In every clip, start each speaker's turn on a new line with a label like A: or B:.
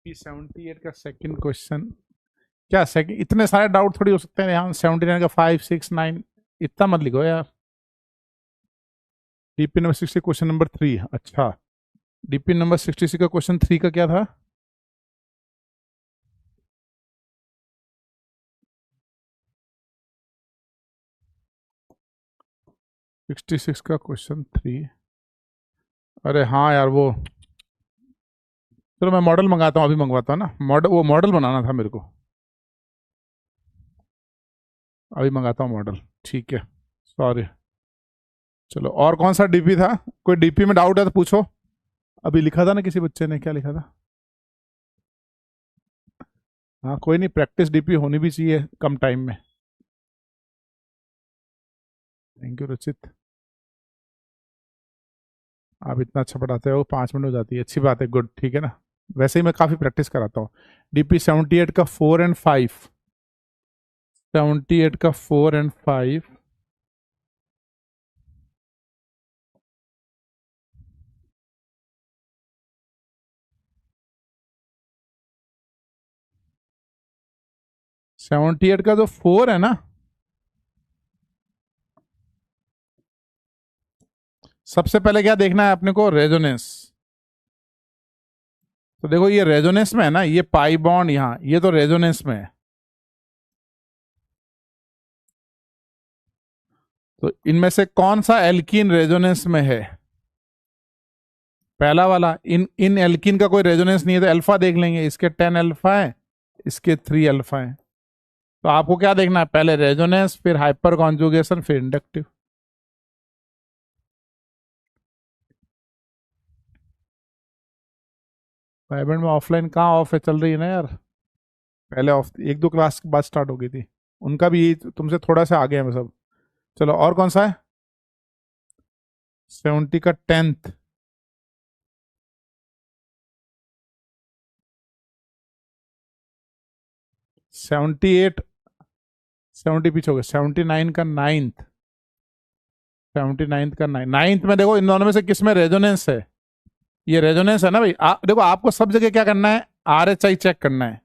A: 78 का second question. क्या second, इतने सारे डाउट थोड़ी हो सकते हैं यहाँ। 79 का 5 6 9 इतना मत लिखो यार। DP number 60 question number 3। अच्छा, डीपी नंबर 66 का क्वेश्चन 3 का क्या था? सिक्सटी सिक्स का क्वेश्चन 3। अरे हाँ यार, वो चलो मैं मॉडल मंगाता हूँ, अभी मंगवाता हूँ ना मॉडल। वो मॉडल बनाना था मेरे को, अभी मंगाता हूँ मॉडल। ठीक है, सॉरी। चलो, और कौन सा डीपी था? कोई डीपी में डाउट है तो पूछो। अभी लिखा था ना किसी बच्चे ने, क्या लिखा था? हाँ कोई नहीं, प्रैक्टिस डीपी होनी भी चाहिए कम टाइम में। थैंक यू रुचित, आप इतना अच्छा पढ़ाते हो। 5 मिनट हो जाती है, अच्छी बात है, गुड, ठीक है ना। वैसे ही मैं काफ़ी प्रैक्टिस कराता हूँ। डीपी 78 का 4 और 5। 78 का 4 और 5। 78 का जो 4 है ना, सबसे पहले क्या देखना है अपने को? रेजोनेंस। तो देखो ये रेजोनेंस में है ना, ये पाई बॉन्ड यहाँ, ये तो रेजोनेंस में है। तो इनमें से कौन सा एल्कीन रेजोनेंस में है? पहला वाला। इन इन एल्कीन का कोई रेजोनेंस नहीं है तो अल्फा देख लेंगे। इसके 10 अल्फा है, इसके 3 अल्फा है। तो आपको क्या देखना है? पहले रेजोनेंस, फिर हाइपर कॉन्जुगेशन, फिर इंडक्टिव। वाइब्रेंट में ऑफलाइन कहाँ ऑफ है, चल रही है ना यार। पहले ऑफ, 1 2 क्लास के बाद स्टार्ट हो गई थी। उनका भी तुमसे थोड़ा सा आगे हैं सब। चलो, और कौन सा है? 70 का 10th। 78, 70 पीछे हो गया। 79 का 9th। 79 का 9th में देखो इन दोनों में से किस में रेजोनेंस है। ये रेजोनेंस है ना भाई। देखो आपको सब जगह क्या करना है? RHI चेक करना है।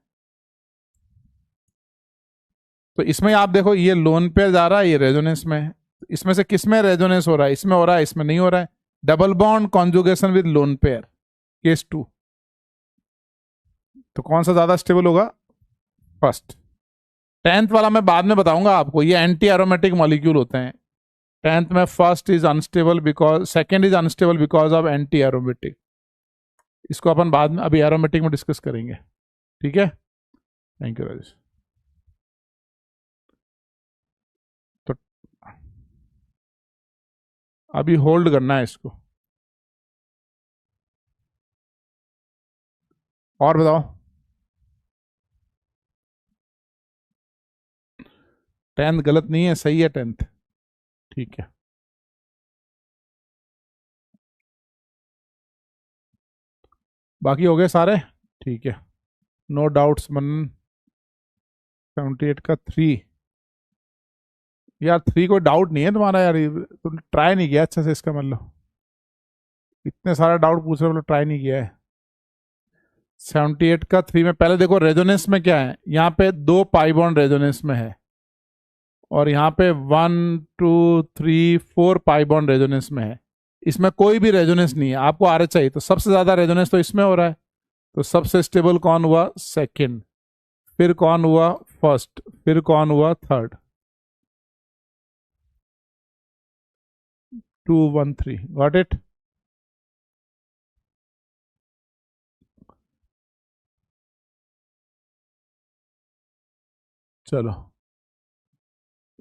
A: तो इसमें आप देखो, ये लोन पे जा रहा है, ये रेजोनेंस में है। इसमें से किस में रेजोनेंस हो रहा है? इसमें हो रहा है, इसमें नहीं हो रहा है। Double bond conjugation with lone pair, case 2। तो कौन सा ज्यादा स्टेबल होगा? फर्स्ट। 10th वाला मैं बाद में बताऊंगा आपको, ये एंटी एरोमेटिक मॉलिक्यूल होते हैं। 10th में first is unstable because, second is unstable because of anti aromatic. इसको अपन बाद में, अभी एरोमेटिक में डिस्कस करेंगे। ठीक है, थैंक यू राजेश। तो अभी होल्ड करना है इसको। और बताओ। 10th गलत नहीं है, सही है 10th। ठीक है, बाकी हो गए सारे। ठीक है, नो डाउट्स मन। 78 का 3। यार 3 कोई डाउट नहीं है तुम्हारा यार, तुमने ट्राई नहीं किया अच्छा से, इसका मतलब इतने सारे डाउट पूछ रहे हो, मतलब ट्राई नहीं किया है। 78 का 3 में पहले देखो रेजोनेंस में क्या है। यहाँ पे 2 पाई बॉन्ड रेजोनेंस में है, और यहाँ पे 1 2 3 4 पाई बॉन्ड रेजोनेंस में है। इसमें कोई भी रेजोनेंस नहीं है। आपको RHI चाहिए, तो सबसे ज्यादा रेजोनेंस तो इसमें हो रहा है। तो सबसे स्टेबल कौन हुआ? सेकंड। फिर कौन हुआ? फर्स्ट। फिर कौन हुआ? थर्ड। 2 1 3, got it. चलो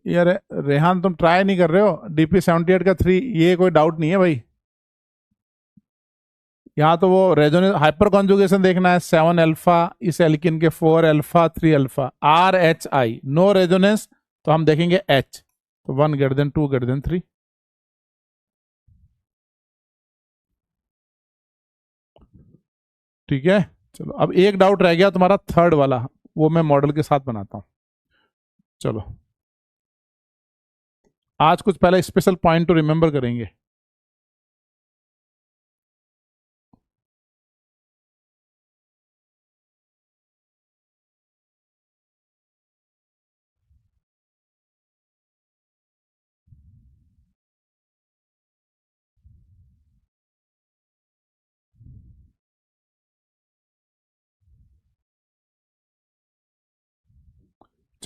A: यार, रेहान तुम ट्राई नहीं कर रहे हो। डीपी 78 का 3, ये कोई डाउट नहीं है भाई। यहाँ तो वो रेजोनेंस हाइपर कॉन्जुगेशन देखना है। 7 अल्फा, इस एल्किन के 4 alpha 3 alpha, RHI no resonance. तो हम देखेंगे H। तो 1 ग्रेटर देन 2 ग्रेटर देन 3। ठीक है, चलो अब एक डाउट रह गया तुम्हारा, थर्ड वाला। वो मैं मॉडल के साथ बनाता हूँ। चलो, आज कुछ पहले स्पेशल पॉइंट तो रिमेंबर करेंगे।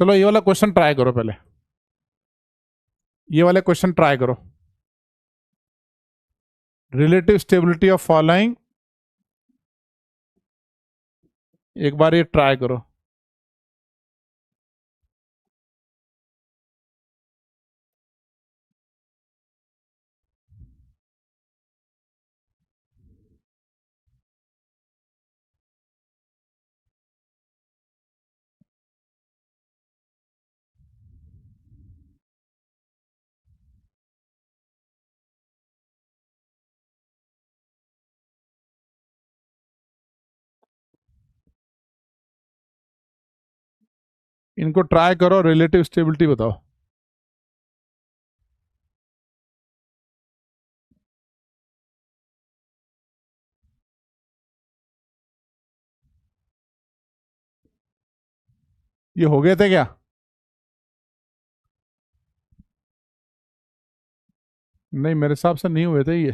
A: चलो ये वाला क्वेश्चन ट्राई करो पहले, ये वाले क्वेश्चन ट्राई करो। रिलेटिव स्टेबिलिटी ऑफ फॉलोइंग, एक बार ये ट्राई करो। इनको ट्राई करो, रिलेटिव स्टेबिलिटी बताओ। ये हो गए थे क्या? नहीं, मेरे हिसाब से नहीं हुए थे ये।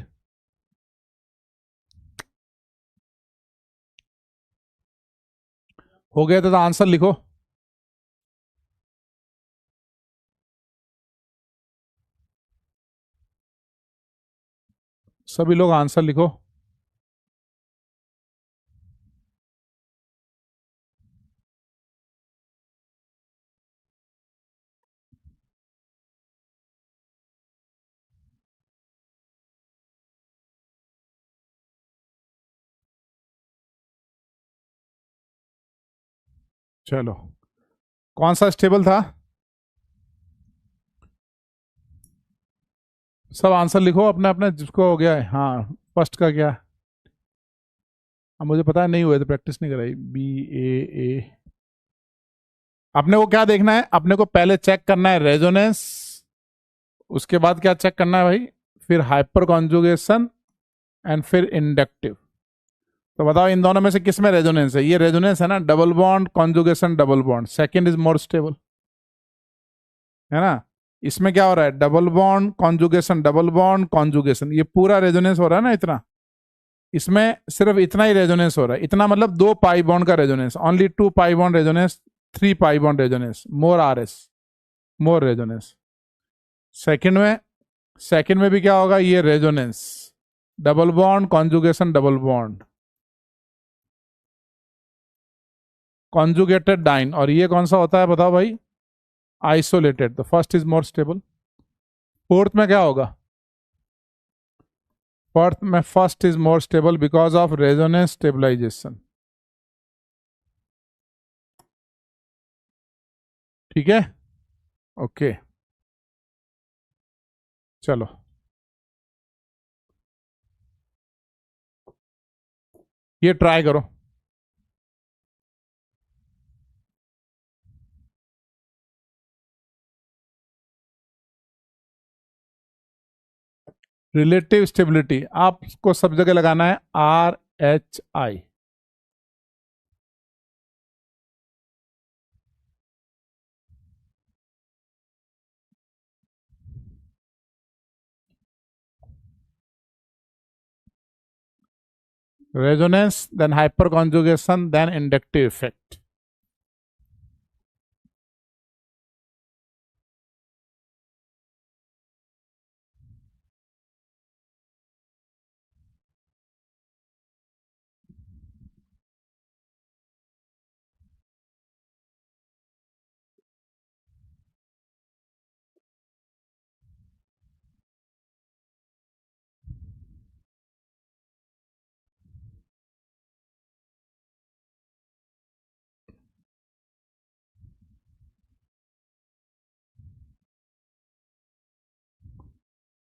A: हो गए थे तो आंसर लिखो। सभी लोग आंसर लिखो। चलो, कौन सा स्टेबल था? सब आंसर लिखो अपने अपने, जिसको हो गया है। हाँ, फर्स्ट का क्या? अब मुझे पता है नहीं हुए तो प्रैक्टिस नहीं कराई। BAA। अपने को क्या देखना है? अपने को पहले चेक करना है रेजोनेंस, उसके बाद क्या चेक करना है भाई? फिर हाइपर कॉन्जुगेशन एंड फिर इंडक्टिव। तो बताओ इन दोनों में से किस में रेजोनेंस है? ये रेजोनेंस है ना, double bond conjugation double bond, second is more stable, है ना। इसमें क्या हो रहा है? Double bond conjugation double bond conjugation, ये पूरा रेजोनेंस हो रहा है ना इतना। इसमें सिर्फ इतना ही रेजोनेंस हो रहा है, इतना मतलब 2 पाई बॉन्ड का resonance, only 2 pi bond resonance, 3 pi bond resonance, more RS, more resonance. Second में भी क्या होगा? ये resonance, double bond conjugation double bond, conjugated diene. और ये कौन सा होता है बताओ भाई? Isolated. The first is more stable. Fourth में क्या होगा? फोर्थ में first is more stable because of resonance stabilization. ठीक है, ओके। चलो, ये ट्राई करो। रिलेटिव स्टेबिलिटी आपको सब जगह लगाना है RHI। Resonance, then hyperconjugation, then inductive effect.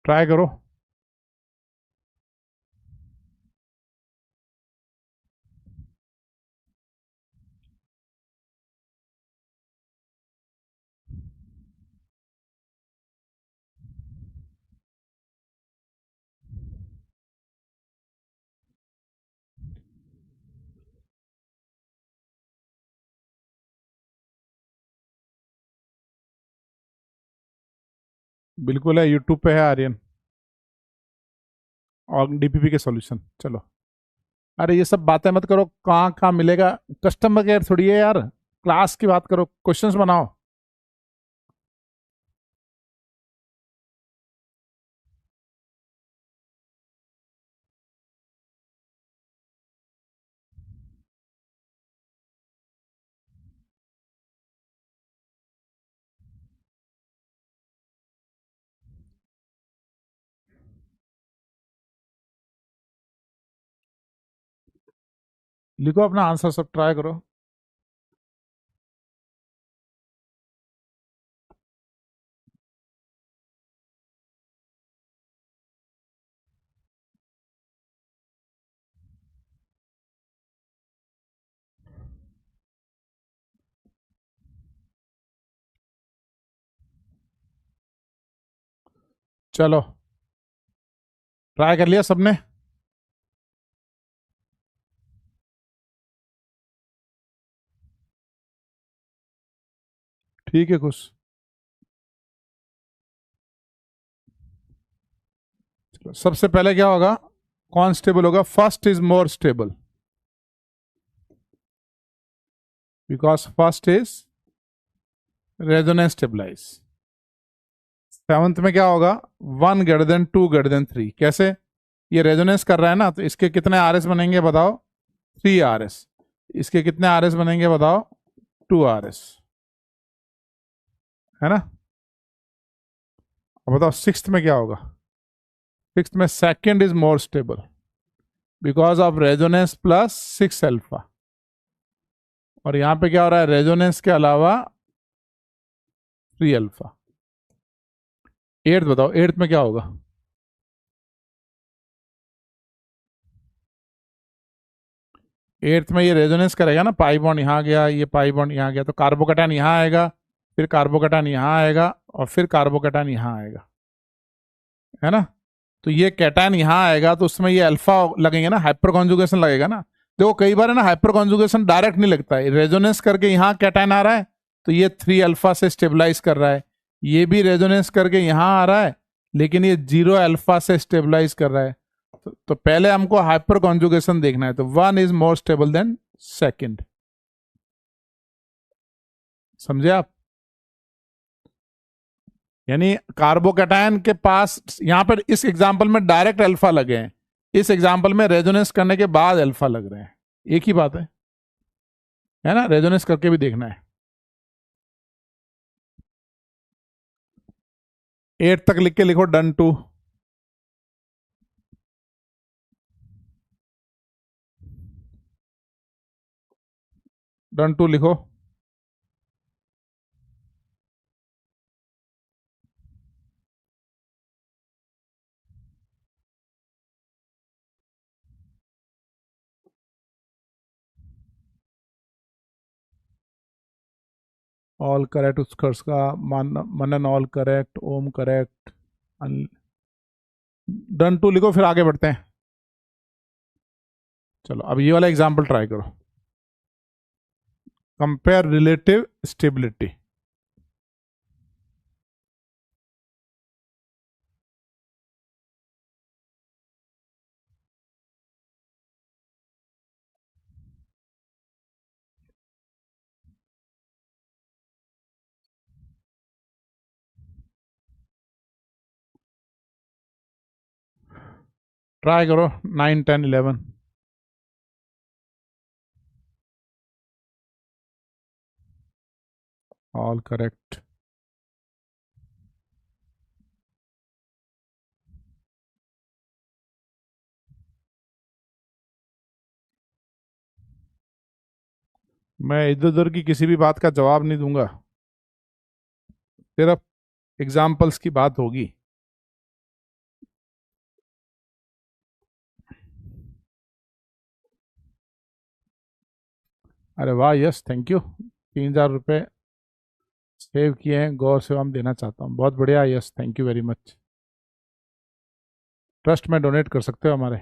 A: Try करो। बिल्कुल है, यूट्यूब पे है आर्यन और DPP के सॉल्यूशन। चलो, अरे ये सब बातें मत करो, कहाँ कहाँ मिलेगा? कस्टमर केयर थोड़ी है यार, क्लास की बात करो, क्वेश्चंस बनाओ। लिखो अपना आंसर, सब ट्राई करो। चलो, ट्राई कर लिया सबने? ठीक है खुश। चलो, सबसे पहले क्या होगा? कौन स्टेबल होगा? First is more stable because first is resonance stabilize. Seventh में क्या होगा? 1 > 2 > 3। कैसे? ये रेजोनेंस कर रहा है ना, तो इसके कितने आरएस बनेंगे बताओ? 3 RS। इसके कितने आरएस बनेंगे बताओ? 2 RS। है ना? अब बताओ सिक्स्थ में क्या होगा? सिक्स्थ में second is more stable because of resonance plus 6 alpha. और यहां पे क्या हो रहा है? रेजोनेंस के अलावा 3 अल्फा। एट्थ बताओ, एट्थ में क्या होगा? एट्थ में ये रेजोनेंस करेगा ना, पाई बॉन्ड यहाँ गया, ये पाई बॉन्ड यहाँ गया, तो कार्बोकैटायन यहाँ आएगा, फिर कार्बोकैटायन यहाँ आएगा, और फिर कार्बोकैटायन यहाँ आएगा। है ना? तो ये कैटायन यहाँ आएगा, तो उसमें ये अल्फा लगेंगे ना, हाइपर कॉन्जुगेशन लगेगा ना। देखो कई बार है ना, हाइपर कॉन्जुगेशन डायरेक्ट नहीं लगता है, रेजोनेंस करके यहाँ कैटायन आ रहा है, तो ये 3 अल्फा से स्टेबलाइज कर रहा है। ये भी रेजोनेंस करके यहाँ आ रहा है, लेकिन ये 0 अल्फा से स्टेबलाइज कर रहा है। तो पहले हमको हाइपर कॉन्जुगेशन देखना है, तो 1 is more stable then second. समझे आप? यानी कार्बोकैटायन के पास यहां पर इस एग्जाम्पल में डायरेक्ट अल्फा लगे हैं, इस एग्जाम्पल में रेजोनेंस करने के बाद अल्फा लग रहे हैं। एक ही बात है ना? रेजोनेंस करके भी देखना है। 8 तक लिख के लिखो डन टू। डन टू लिखो। ऑल करेक्ट, उत्कर्ष का Manan all correct, Om correct. Done two लिखो, फिर आगे बढ़ते हैं। चलो अब ये वाला एग्जाम्पल ट्राई करो। Compare relative stability. ट्राई करो 9 10 11। All correct. मैं इधर उधर की किसी भी बात का जवाब नहीं दूंगा, सिर्फ एग्जाम्पल्स की बात होगी। अरे वाह, यस थैंक यू। 3000 रुपये सेव किए हैं, गौर से हम देना चाहता हूँ, बहुत बढ़िया, yes thank you very much. Trust में डोनेट कर सकते हो हमारे।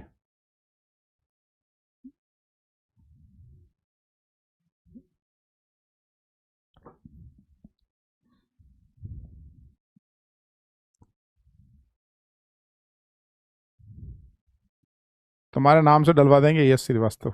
A: तुम्हारे नाम से डलवा देंगे, यस श्रीवास्तव।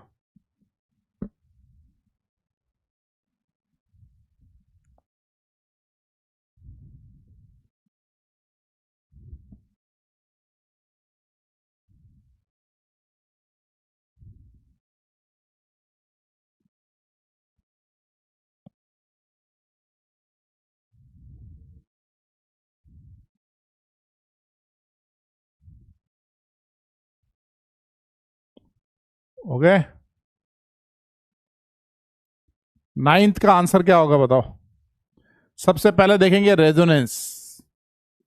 A: हो गए? नाइन्थ का आंसर क्या होगा बताओ। सबसे पहले देखेंगे रेजोनेंस।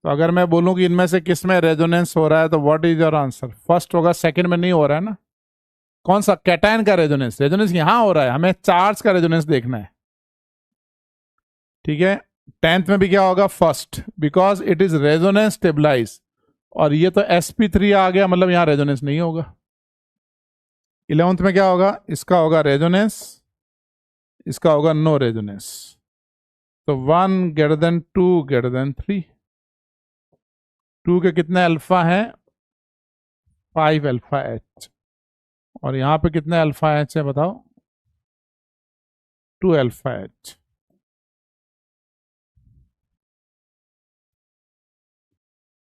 A: तो अगर मैं बोलूं कि इनमें से किस में रेजोनेंस हो रहा है तो what is your answer? First होगा, सेकंड में नहीं हो रहा है ना। कौन सा? कैटायन का रेजोनेंस। रेजोनेंस यहां हो रहा है, हमें चार्ज का रेजोनेंस देखना है। ठीक है। टेंथ में भी क्या होगा? First, because it is resonance stabilize. और ये तो sp3 आ गया, मतलब यहां रेजोनेंस नहीं होगा। 11th में क्या होगा? इसका होगा रेजोनेंस, इसका होगा नो रेजोनेंस। तो 1 ग्रेटर देन 2 ग्रेटर देन 3। 2 के कितने अल्फा हैं? 5 अल्फा एच। और यहां पे कितने अल्फा एच है बताओ? 2 अल्फा एच।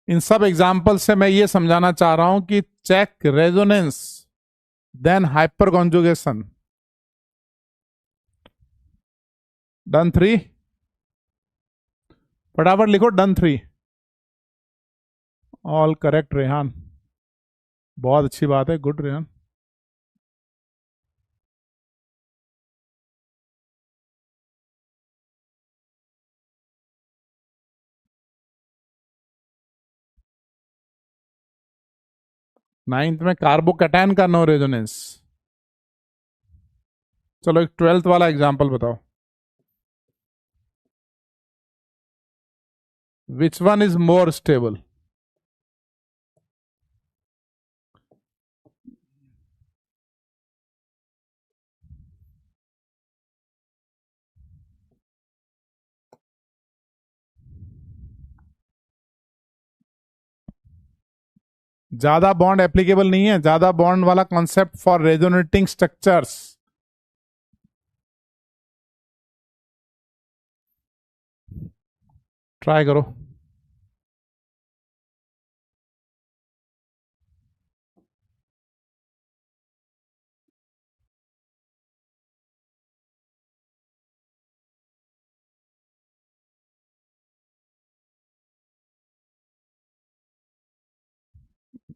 A: इन सब एग्जाम्पल से मैं ये समझाना चाह रहा हूं कि check resonance then hyperconjugation. Done 3। फटाफट लिखो डन 3। ऑल करेक्ट रेहान, बहुत अच्छी बात है, गुड रेहान। नाइन्थ में कार्बोकैटायन का नो रेजोनेंस। चलो एक 12th वाला एग्जांपल बताओ। Which one is more stable? ज्यादा बॉन्ड एप्लीकेबल नहीं है, ज्यादा बॉन्ड वाला concept for resonating structures. Try करो।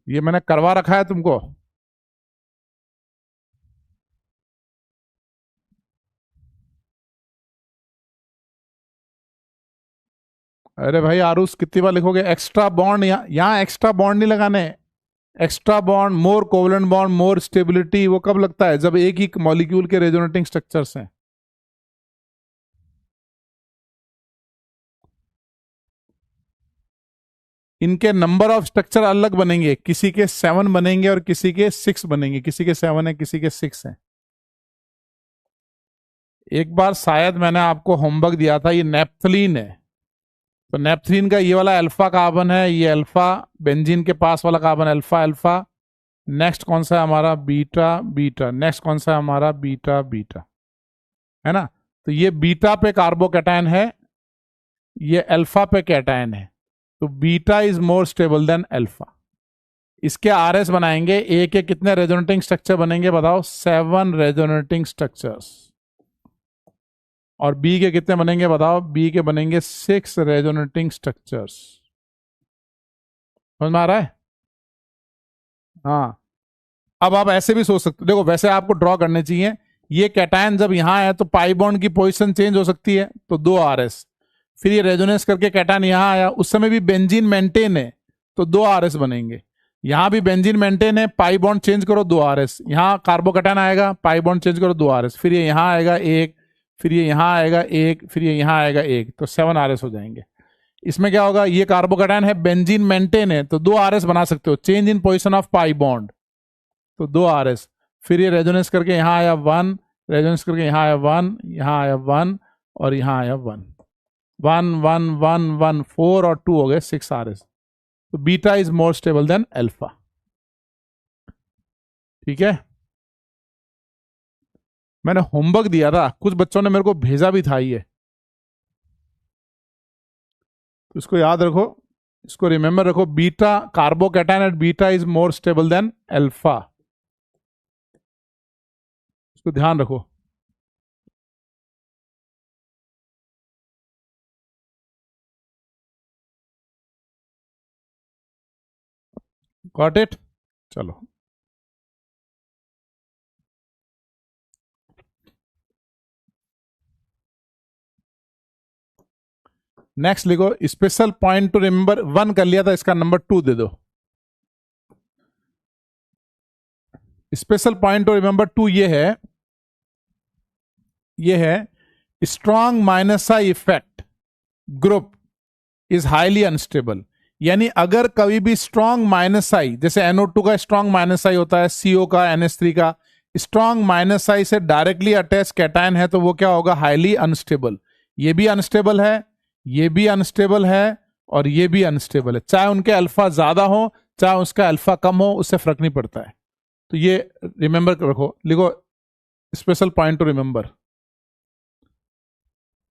A: ये मैंने करवा रखा है तुमको। अरे भाई आरुष, कितनी बार लिखोगे एक्स्ट्रा बॉन्ड? यहाँ एक्स्ट्रा बॉन्ड नहीं लगाने। एक्स्ट्रा बॉन्ड, मोर कोवलेंट बॉन्ड, मोर स्टेबिलिटी, वो कब लगता है? जब एक ही मॉलिक्यूल के रेजोनेटिंग स्ट्रक्चर्स हैं। इनके नंबर ऑफ स्ट्रक्चर अलग बनेंगे, किसी के 7 बनेंगे और किसी के 6 बनेंगे। किसी के 7 है, किसी के 6 है। एक बार शायद मैंने आपको होमवर्क दिया था, ये नेप्थलीन है। तो नेप्थलीन का ये वाला अल्फा कार्बन है, ये अल्फा, बेंजीन के पास वाला कार्बन अल्फा अल्फा। नेक्स्ट कौन सा है हमारा? Beta beta. नेक्स्ट कौन सा है हमारा? बीटा बीटा, है ना। तो ये बीटा पे कार्बोकैटायन है, ये अल्फा पे कैटायन है। तो beta is more stable than alpha. इसके आरएस बनाएंगे। ए के कितने रेजोनेटिंग स्ट्रक्चर बनेंगे बताओ? 7 रेजोनेटिंग स्ट्रक्चर्स। और बी के कितने बनेंगे बताओ? बी के बनेंगे 6 रेजोनेटिंग स्ट्रक्चर्स। समझ में आ रहा है? हाँ। अब आप ऐसे भी सोच सकते हो, देखो वैसे आपको ड्रॉ करने चाहिए। ये कैटायन जब यहां है तो पाई बॉन्ड की पोजीशन चेंज हो सकती है, तो 2 आरएस। फिर ये रेजोनेंस करके कैटायन यहां आया, उस समय भी बेंजीन मेंटेन है, तो 2 आरएस बनेंगे। यहां भी बेंजीन मेंटेन है, पाई बॉन्ड चेंज करो 2 आरएस। यहां कार्बोकैटायन आएगा, पाई बॉन्ड चेंज करो 2 आरएस। फिर ये यहां आएगा एक, फिर ये यहां आएगा एक, फिर ये यहां आएगा एक, तो 7 आरएस हो जाएंगे। इसमें क्या होगा? ये कार्बोकैटायन है, बेंजीन मेंटेन है, तो 2 आरएस बना सकते हो, change in position of pi bond, तो 2 आरएस। फिर ये रेजोनेंस करके यहां आया 1, रेजोनेंस करके यहां आया 1, यहां आया 1, और यहां आया 1। 1 1 1 1 4 और 2 हो गए 6 आरएस। तो beta is more stable than alpha. ठीक है। मैंने होमवर्क दिया था, कुछ बच्चों ने मेरे को भेजा भी था ये, तो इसको याद रखो, इसको रिमेंबर रखो। Beta, carbocation at beta is more stable than alpha. इसको ध्यान रखो। Got it? चलो। नेक्स्ट लिखो स्पेशल पॉइंट टू रिमेंबर, 1 कर लिया था, इसका नंबर 2 दे दो। स्पेशल पॉइंट टू रिमेंबर 2 ये है strong minus I effect group is highly unstable. यानी अगर कभी भी स्ट्रॉन्ग माइनस आई, जैसे NO2 का स्ट्रॉन्ग माइनस आई होता है, CO का, NH3 का, स्ट्रॉन्ग माइनस आई से डायरेक्टली अटैच कैटायन है तो वो क्या होगा, हाईली अनस्टेबल। ये भी अनस्टेबल है, ये भी अनस्टेबल है, और ये भी अनस्टेबल है। चाहे उनके अल्फा ज्यादा हो चाहे उसका अल्फा कम हो, उससे फर्क नहीं पड़ता है। तो ये रिमेंबर रखो, लिखो special point to remember,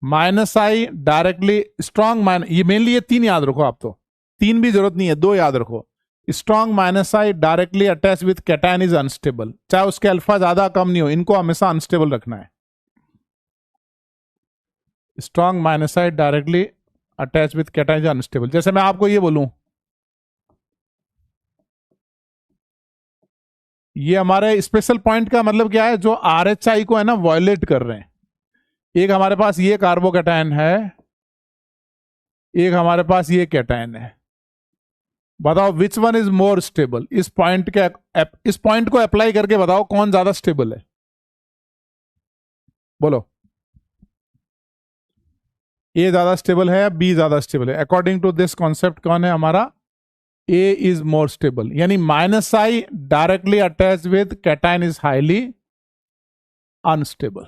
A: minus I directly strong minus, ये मेनली ये 3 याद रखो आप, तो 3 भी जरूरत नहीं है, 2 याद रखो। Strong minus I directly attach with cation is unstable, चाहे उसके अल्फा ज्यादा कम नहीं हो, इनको हमेशा अनस्टेबल रखना है। Strong minus I directly attach with cation is unstable. जैसे मैं आपको ये बोलूं, ये हमारे स्पेशल पॉइंट का मतलब क्या है, जो RHI को है ना वायलेट कर रहे हैं। एक हमारे पास ये कार्बोकैटायन है, एक हमारे पास ये कैटायन है, बताओ which one is more stable. इस पॉइंट को अप्लाई करके बताओ कौन ज्यादा स्टेबल है, बोलो। ए ज्यादा स्टेबल है या बी ज्यादा स्टेबल है? अकॉर्डिंग टू दिस कॉन्सेप्ट कौन है हमारा, ए इज मोर स्टेबल। यानी minus I directly attach with cation is highly unstable.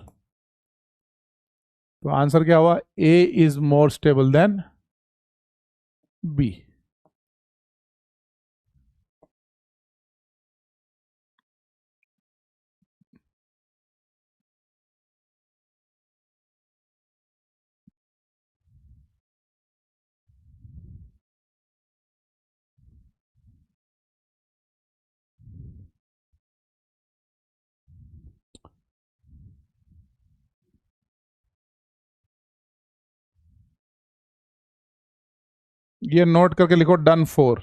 A: तो आंसर क्या हुआ, A is more stable than B. ये नोट करके लिखो, डन 4।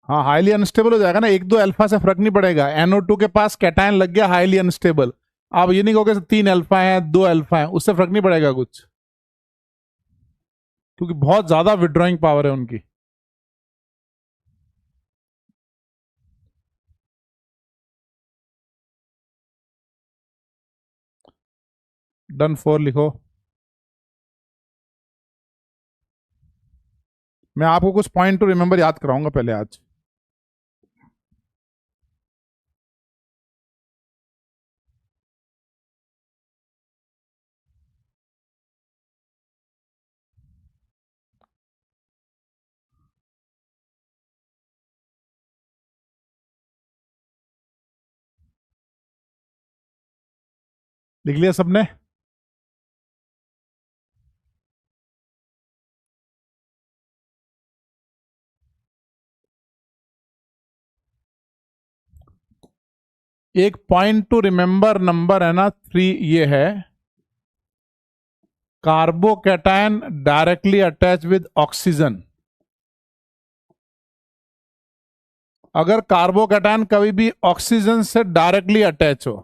A: हाँ हाईली अनस्टेबल हो जाएगा ना, 1-2 अल्फा से फर्क नहीं पड़ेगा। NO2 के पास कैटायन लग गया हाईली अनस्टेबल, आप ये नहीं कहोगे 3 अल्फा है 2 अल्फा है, उससे फर्क नहीं पड़ेगा कुछ, क्योंकि बहुत ज्यादा विड्रॉइंग पावर है उनकी। डन 4 लिखो। मैं आपको कुछ पॉइंट टू रिमेंबर याद कराऊंगा पहले आज। लिख लिया सबने? एक पॉइंट टू रिमेंबर नंबर है ना 3, ये है carbocation directly attach with oxygen. अगर कार्बोकैटायन कभी भी ऑक्सीजन से डायरेक्टली अटैच हो,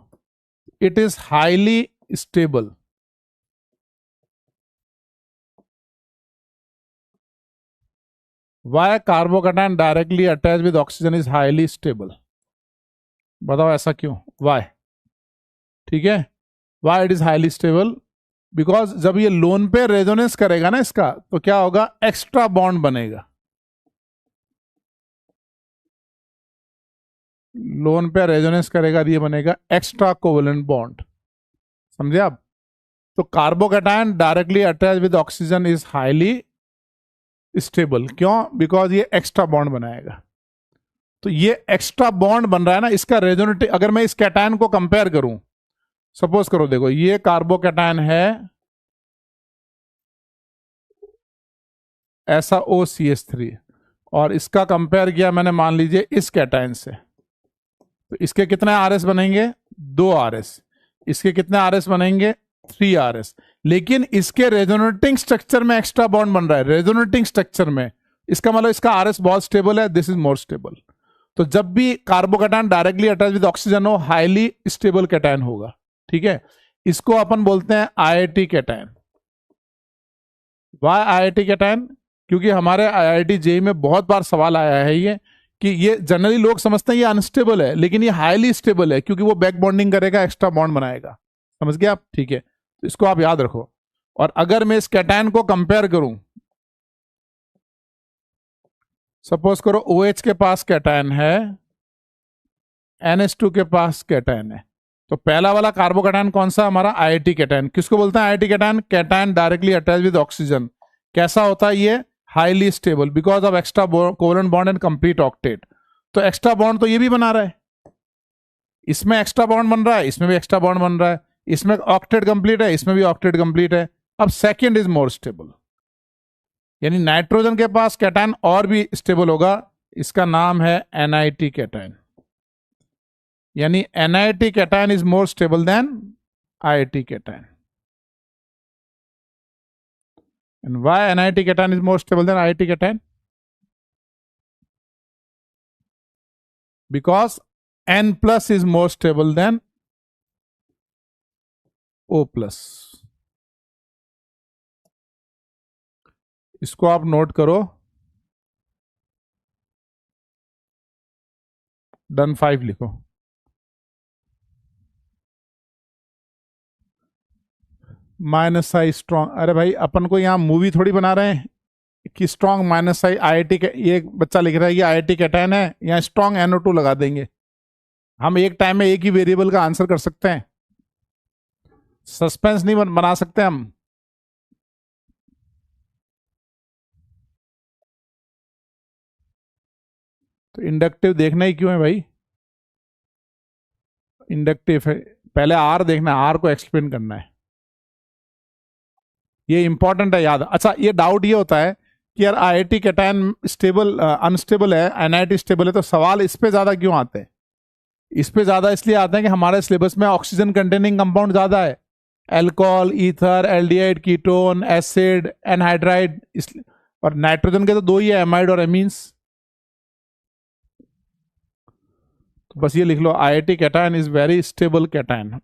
A: it is highly stable. Why carbocation directly attach with oxygen is highly stable? बताओ ऐसा क्यों, वाई? ठीक है, why it is highly stable? Because जब ये लोन पे रेजोनेंस करेगा ना इसका, तो क्या होगा, एक्स्ट्रा बॉन्ड बनेगा। लोन पे रेजोनेंस करेगा, ये बनेगा एक्स्ट्रा कोवेलेंट बॉन्ड। समझे आप? तो carbocation directly attach with oxygen is highly stable. क्यों? बिकॉज ये एक्स्ट्रा बॉन्ड बनाएगा। तो ये एक्स्ट्रा बॉन्ड बन रहा है ना, इसका रेजोनेटिव, अगर मैं इस कैटायन को कंपेयर करूं, सपोज करो, देखो ये कार्बोकैटायन है ऐसा OCH3, और इसका कंपेयर किया मैंने मान लीजिए इस कैटायन से, तो इसके कितने RS बनेंगे, 2 RS। इसके कितने RS बनेंगे, 3 RS। लेकिन इसके रेजोनेटिंग स्ट्रक्चर में एक्स्ट्रा बॉन्ड बन रहा है, रेजोनेटिंग स्ट्रक्चर में, इसका मतलब इसका RS बहुत स्टेबल है, दिस इज मोर स्टेबल। तो जब भी carbocation directly attach with oxygen हो, हाईली स्टेबल कैटायन होगा। ठीक है, इसको अपन बोलते हैं IIT cation. Why IIT cation? क्योंकि हमारे आईआईटी जेई में बहुत बार सवाल आया है ये, कि ये जनरली लोग समझते हैं ये अनस्टेबल है, लेकिन ये हाईली स्टेबल है, क्योंकि वो बैक बॉन्डिंग करेगा, एक्स्ट्रा बॉन्ड बनाएगा। समझ गए आप? ठीक है, तो इसको आप याद रखो। और अगर मैं इस कैटायन को कंपेयर करूं, सपोज करो OH के पास कैटायन है, NH2 के पास कैटायन है, तो पहला वाला कार्बोकैटायन कौन सा? हमारा आईआईटी कैटायन। किसको बोलते हैं IIT cation? Cation directly attach with oxygen. कैसा होता है ये? Highly stable, because of extra covalent bond and complete octet. तो एक्स्ट्रा बॉन्ड तो ये भी बना रहा है, इसमें एक्स्ट्रा बॉन्ड बन रहा है, इसमें भी एक्स्ट्रा बॉन्ड बन रहा है, इसमें ऑक्टेट कंप्लीट है, इसमें भी ऑक्टेट कंप्लीट है। अब सेकेंड इज मोर स्टेबल, यानी नाइट्रोजन के पास कैटायन और भी स्टेबल होगा, इसका नाम है NiT कैटायन। यानी NiT cation is more stable then IIT cation. And why NiT cation is more stable than IIT cation? Because N plus is more stable than O plus. इसको आप note करो, done 5 लिखो। Minus आई strong, अरे भाई अपन को यहाँ movie थोड़ी बना रहे हैं कि स्ट्रॉन्ग माइनस आई आईआईटी के, ये बच्चा लिख रहा है कि आईआईटी कैटायन है, यहाँ स्ट्रॉन्ग NO2 लगा देंगे। हम एक टाइम में एक ही वेरिएबल का आंसर कर सकते हैं, सस्पेंस नहीं बना सकते हम। तो इंडक्टिव देखना ही क्यों है भाई? इंडक्टिव है, पहले आर देखना है, आर को एक्सप्लेन करना है, ये इंपॉर्टेंट है याद। अच्छा, ये डाउट ये होता है कि यार आईआईटी कैटायन स्टेबल अनस्टेबल है, NiT स्टेबल है, तो सवाल इस पे ज्यादा क्यों आते हैं? इस पे ज्यादा इसलिए आते हैं कि हमारे सिलेबस में ऑक्सीजन कंटेनिंग कंपाउंड ज्यादा है, alcohol, ether, aldehyde, ketone, acid, anhydride, और नाइट्रोजन के तो दो ही है, एमाइड और एमीन्स। तो बस ये लिख लो, IIT cation is very stable cation.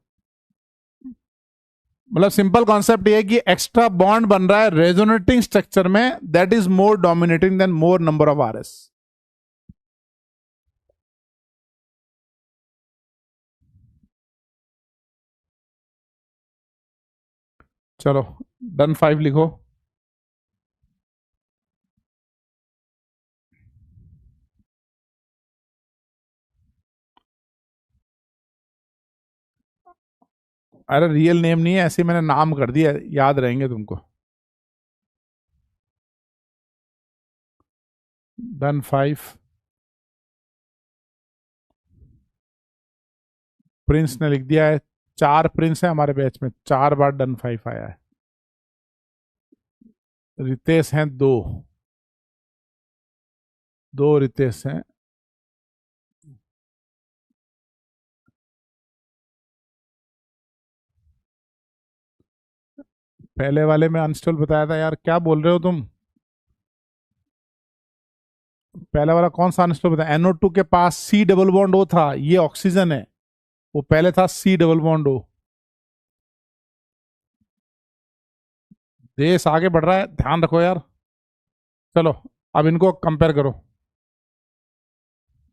A: मतलब सिंपल कॉन्सेप्ट ये है कि एक्स्ट्रा बॉन्ड बन रहा है रेजोनेटिंग स्ट्रक्चर में, that is more dominating than more number of RS। चलो डन 5 लिखो। अरे रियल नेम नहीं है, ऐसे मैंने नाम कर दिया, याद रहेंगे तुमको। डन 5। प्रिंस ने लिख दिया है, 4 प्रिंस है हमारे बैच में, 4 बार डन 5 आया है। रितेश हैं 2, 2 रितेश हैं। पहले वाले में अनस्टेबल बताया था यार, क्या बोल रहे हो तुम? पहले वाला कौन सा अनस्टेबल बताया? NO2 के पास C डबल बॉन्ड O था, ये ऑक्सीजन है, वो पहले था C डबल बॉन्ड O। देश आगे बढ़ रहा है, ध्यान रखो यार। चलो अब इनको कंपेयर करो।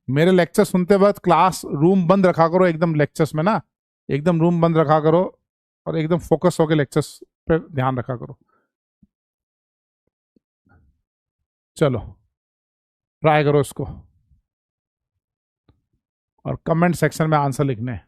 A: मेरे लेक्चर सुनते वक्त क्लास रूम बंद रखा करो एकदम, लेक्चर्स में ना एकदम रूम बंद रखा करो, और एकदम फोकस होकर लेक्चर्स पे ध्यान रखा करो। चलो ट्राई करो इसको, और कमेंट सेक्शन में आंसर लिखने हैं।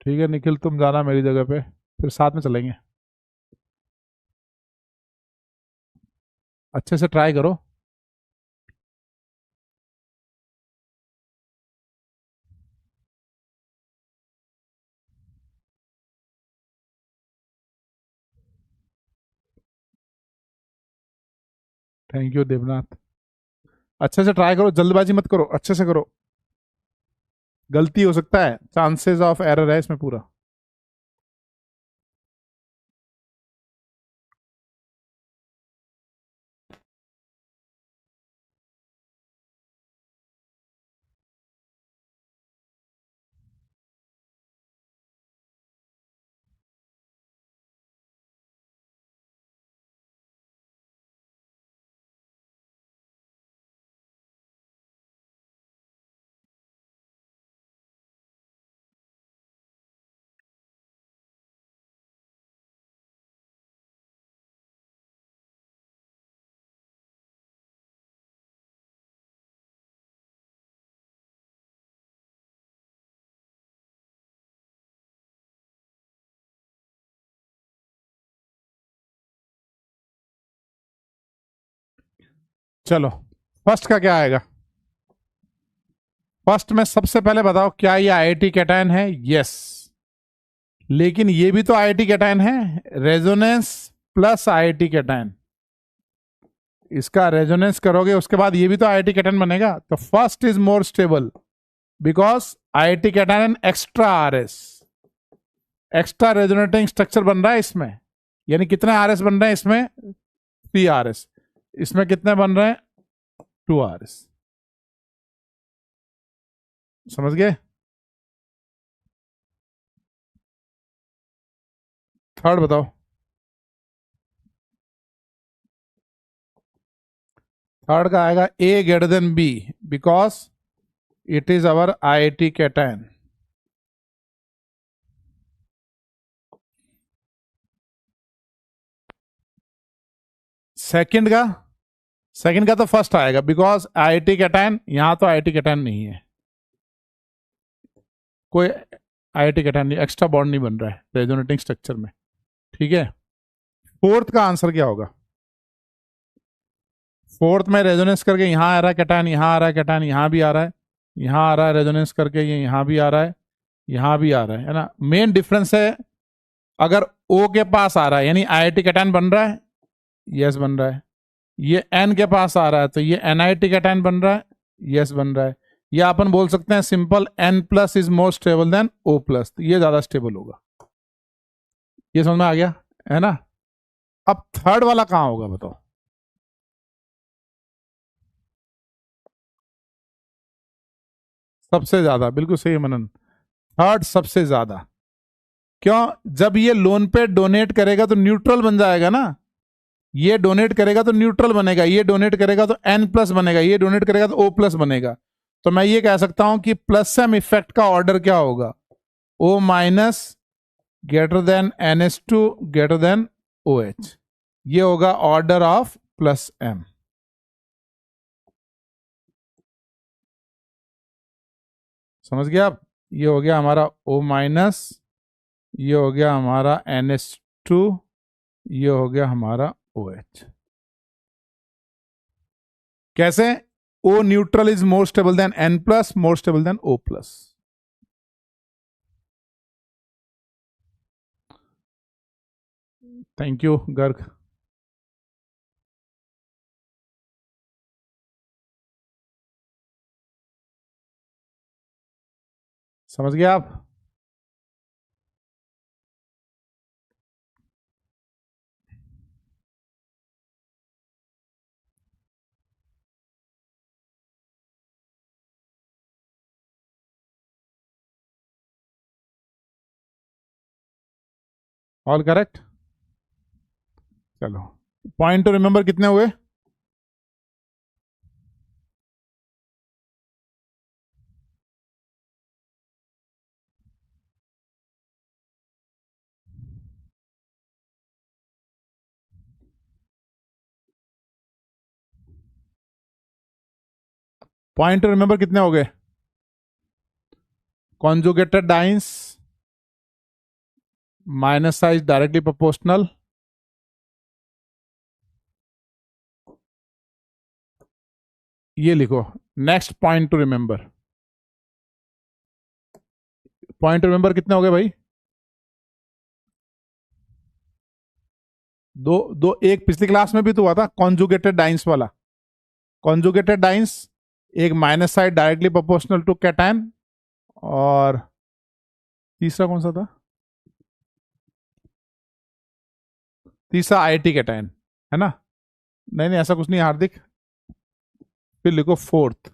A: ठीक है निखिल, तुम जाना मेरी जगह पे, फिर साथ में चलेंगे। अच्छे से ट्राई करो। Thank you Devnath. अच्छे से ट्राई करो, जल्दबाजी मत करो, अच्छे से करो। गलती हो सकता है, चांसेस ऑफ एरर है इसमें पूरा। चलो, फर्स्ट का क्या आएगा? फर्स्ट में सबसे पहले बताओ, क्या ये आईआईटी कैटायन है? यस। लेकिन ये भी तो आईआईटी कैटायन है, रेजोनेंस प्लस आईआईटी कैटायन। इसका रेजोनेंस करोगे उसके बाद ये भी तो आईआईटी कैटायन बनेगा। तो first is more stable because IIT cation extra RS, extra resonating structure बन रहा है इसमें। यानी कितने आरएस बन रहे हैं इसमें? 3 आरएस। इसमें कितने बन रहे हैं? 2 आरएस। समझ गए? थर्ड बताओ। थर्ड का आएगा A greater than B because it is our IIT cation. Second का, सेकंड का तो फर्स्ट आएगा बिकॉज आईआईटी कैटायन, यहां तो आईआईटी कैटायन नहीं है, कोई आईआईटी कैटायन नहीं, एक्स्ट्रा बॉन्ड नहीं बन रहा है रेजोनेटिंग स्ट्रक्चर में। ठीक है। फोर्थ का आंसर क्या होगा? फोर्थ में रेजोनेंस करके यहां आ रहा है कैटायन, यहां आ रहा है कैटायन, यहां भी आ रहा है, यहां आ रहा है रेजोनेंस करके, ये यहां भी आ रहा है, यहां भी आ रहा है ना। मेन डिफरेंस है, अगर ओ के पास आ रहा है यानी आईआईटी कैटायन बन रहा है, यस बन रहा है। ये एन के पास आ रहा है तो ये एनआईटी कैटायन बन रहा है, यस बन रहा है। या अपन बोल सकते हैं simple, N plus is more stable than O plus, तो ये ज्यादा स्टेबल होगा। ये समझ में आ गया है ना? अब थर्ड वाला कहां होगा बताओ? सबसे ज्यादा, बिल्कुल सही मनन। थर्ड सबसे ज्यादा। क्यों? जब ये लोन पे डोनेट करेगा तो न्यूट्रल बन जाएगा ना। ये डोनेट करेगा तो न्यूट्रल बनेगा, ये डोनेट करेगा तो एन प्लस बनेगा, ये डोनेट करेगा तो ओ प्लस बनेगा। तो मैं ये कह सकता हूं कि प्लस एम इफेक्ट का ऑर्डर क्या होगा? O minus greater than N S two greater than O H. ये होगा ऑर्डर ऑफ प्लस एम। समझ गया आप? ये हो गया हमारा ओ माइनस, ये हो गया हमारा एन एस टू, ये हो गया हमारा ओ एच। कैसे? O neutral is more stable than N plus, more stable than O plus. Thank you Garg. समझ गए आप? All correct. चलो, पॉइंट टू रिमेंबर कितने हुए? पॉइंट टू रिमेंबर कितने हो गए? Conjugated dienes, minus size directly proportional, ये लिखो। Next point to remember, point to remember कितने हो गए भाई? दो दो, एक पिछली क्लास में भी तो हुआ था कॉन्जुगेटेड डाइंस वाला। कॉन्जुगेटेड डाइंस, एक minus side directly proportional to cation, और तीसरा कौन सा था? तीसरा आईटी कैटायन, है ना? नहीं नहीं, ऐसा कुछ नहीं हार्दिक। फिर लिखो फोर्थ।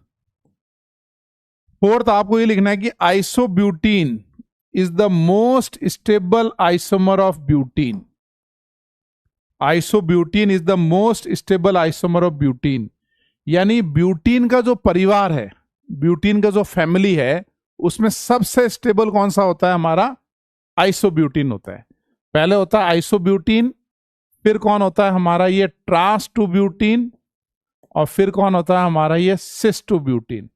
A: फोर्थ आपको ये लिखना है कि isobutene is the most stable isomer of butene. Isobutene is the most stable isomer of butene, यानी ब्यूटीन का जो परिवार है, ब्यूटीन का जो फैमिली है, उसमें सबसे स्टेबल कौन सा होता है? हमारा आइसोब्यूटीन होता है। पहले होता है आइसोब्यूटीन, फिर कौन होता है हमारा ये ट्रांस टू ब्यूटीन, और फिर कौन होता है हमारा ये सिस टू ब्यूटीन।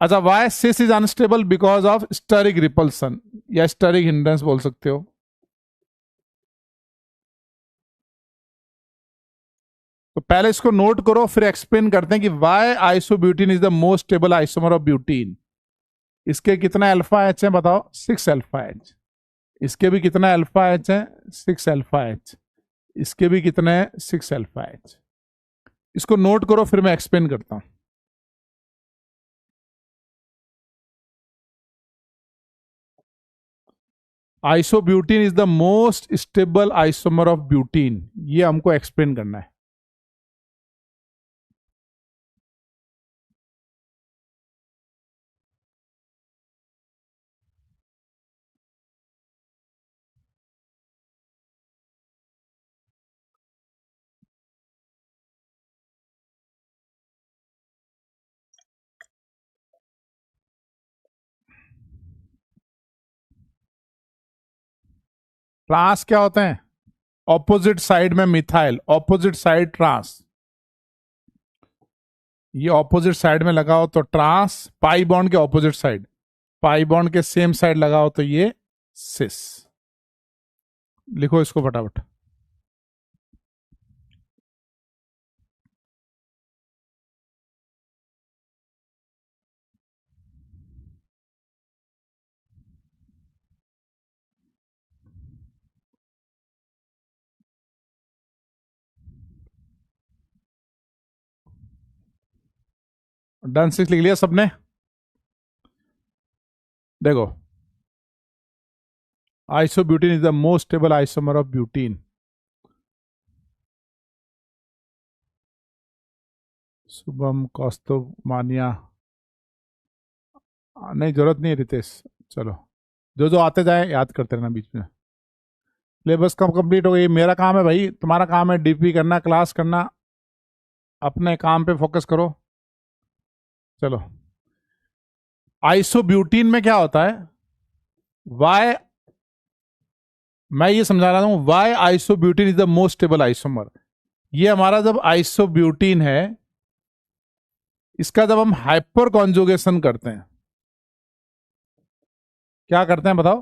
A: अच्छा, why cis is unstable? Because of steric repulsion या स्टेरिक हिंड्रेंस बोल सकते हो। तो पहले इसको नोट करो, फिर एक्सप्लेन करते हैं कि why isobutene is the most stable isomer of butene. इसके कितना अल्फा एच है बताओ? 6 अल्फा एच। इसके भी कितना अल्फा एच है? 6 अल्फा एच। इसके भी कितने हैं? 6 अल्फा एच। इसको नोट करो, फिर मैं एक्सप्लेन करता हूं। Isobutene is the most stable isomer of butene, ये हमको एक्सप्लेन करना है। ट्रांस क्या होते हैं? ऑपोजिट साइड में मिथाइल, ऑपोजिट साइड ट्रांस। ये ऑपोजिट साइड में लगाओ तो ट्रांस, पाई बॉन्ड के ऑपोजिट साइड, पाई बॉन्ड के सेम साइड लगाओ तो ये सिस। लिखो इसको फटाफट। डन, 6 लिख लिया सबने? देखो, isobutene is the most stable isomer of butene. Shubham, Kaustubh, Maniya, नहीं जरूरत नहीं है रितेश। चलो, जो जो आते जाए याद करते रहना बीच में। सिलेबस कब कंप्लीट हो गई? मेरा काम है भाई, तुम्हारा काम है डीपी करना, क्लास करना। अपने काम पे फोकस करो। चलो, आइसोब्यूटीन में क्या होता है? वाई, मैं ये समझा रहा हूं, why isobutene is the most stable isomer. ये हमारा जब आइसोब्यूटीन है, इसका जब हम हाइपर कॉन्जुगेशन करते हैं, क्या करते हैं बताओ?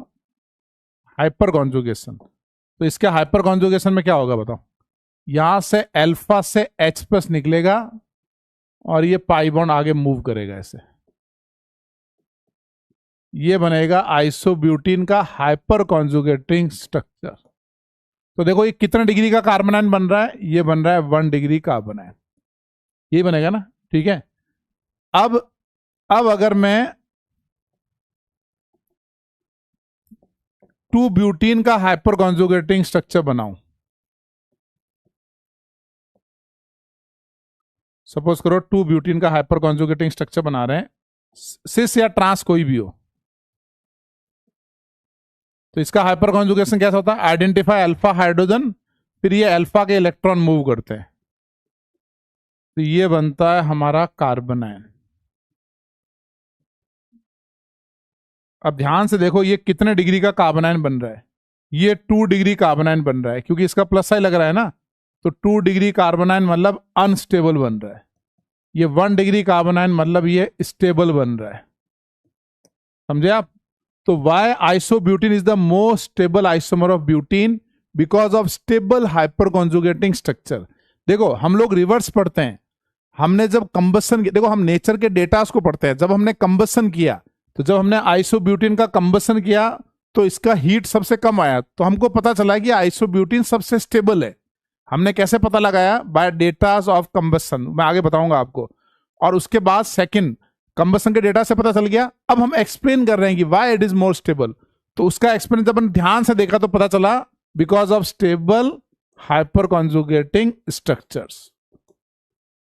A: Hyper conjugation. तो इसके हाइपर कॉन्जुगेशन में क्या होगा बताओ? यहां से अल्फा से H प्लस निकलेगा, और ये पाई बॉन्ड आगे मूव करेगा ऐसे। ये बनेगा आइसोब्यूटीन का हाइपर कॉन्जुगेटिंग स्ट्रक्चर। तो देखो, ये कितने डिग्री का कार्बन आयन बन रहा है? ये बन रहा है 1 डिग्री कार्बन आयन। ये बनेगा ना? ठीक है। अब अगर मैं 2 ब्यूटीन का हाइपर कॉन्जुगेटिंग स्ट्रक्चर बनाऊं, सपोज करो 2 ब्यूटीन का हाइपर कॉन्जुगेटिंग स्ट्रक्चर बना रहे हैं, सिस या ट्रांस कोई भी हो, तो इसका हाइपर कॉन्जुगेशन कैसा होता है? आइडेंटिफाई अल्फा हाइड्रोजन, फिर ये अल्फा के इलेक्ट्रॉन मूव करते हैं, तो ये बनता है हमारा कार्बन आयन। अब ध्यान से देखो, ये कितने डिग्री का कार्बन आयन बन रहा है? ये 2 डिग्री कार्बन आयन बन रहा है, क्योंकि इसका प्लस साइन लग रहा है ना, तो 2 डिग्री कार्बन आयन मतलब अनस्टेबल बन रहा है। ये 1 डिग्री कार्बन आयन मतलब ये स्टेबल बन रहा है। समझे आप? तो why isobutene is the most stable isomer of butene? Because of stable hyper conjugating structure. देखो हम लोग रिवर्स पढ़ते हैं, हमने जब कंबसन, देखो हम नेचर के डेटास को पढ़ते हैं, जब हमने कंबसन किया, तो जब हमने आइसोब्यूटीन का कंबसन किया तो इसका हीट सबसे कम आया, तो हमको पता चला कि आइसोब्यूटीन सबसे स्टेबल है। हमने कैसे पता लगाया? बाय डेटास ऑफ कंबसन, मैं आगे बताऊंगा आपको। और उसके बाद सेकंड, कंबसन के डेटा से पता चल गया, अब हम एक्सप्लेन कर रहे हैं कि why it is more stable. तो उसका एक्सप्लेन जब हम ध्यान से देखा तो पता चला because of stable hyper conjugating structures.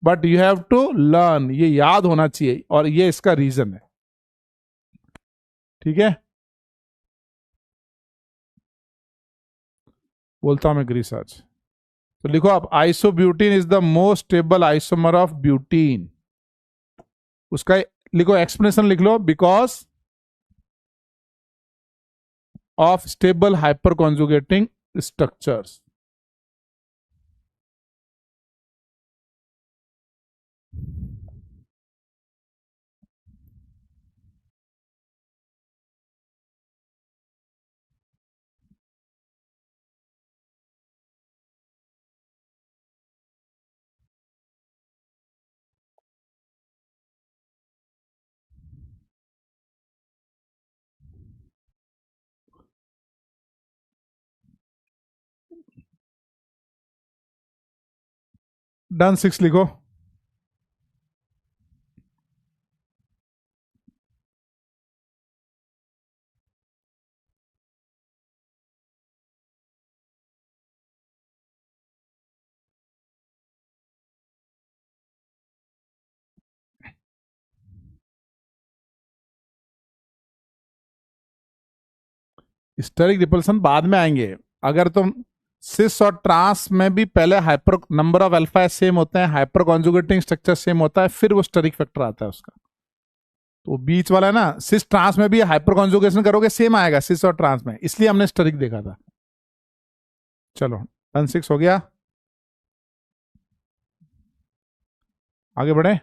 A: But you have to learn, ये याद होना चाहिए, और ये इसका रीजन है। ठीक है, बोलता हूं मैं ग्रीस आज। तो लिखो आप, isobutene is the most stable isomer of butene. उसका लिखो एक्सप्लेनेशन लिख लो, because of stable hyper conjugating structures. Done, 6 लिखो। स्टेरिक रिपल्सन बाद में आएंगे। अगर तुम सिस और ट्रांस में भी पहले hyper number of alpha same होते हैं, हाइपर कॉन्जुगेटिंग स्ट्रक्चर सेम होता है, फिर वो स्टेरिक फैक्टर आता है उसका। तो बीच वाला है ना, सिस ट्रांस में भी हाइपर कॉन्जुगेशन करोगे सेम आएगा सिस और ट्रांस में, इसलिए हमने स्टेरिक देखा था। चलो डन, 6 हो गया, आगे बढ़े।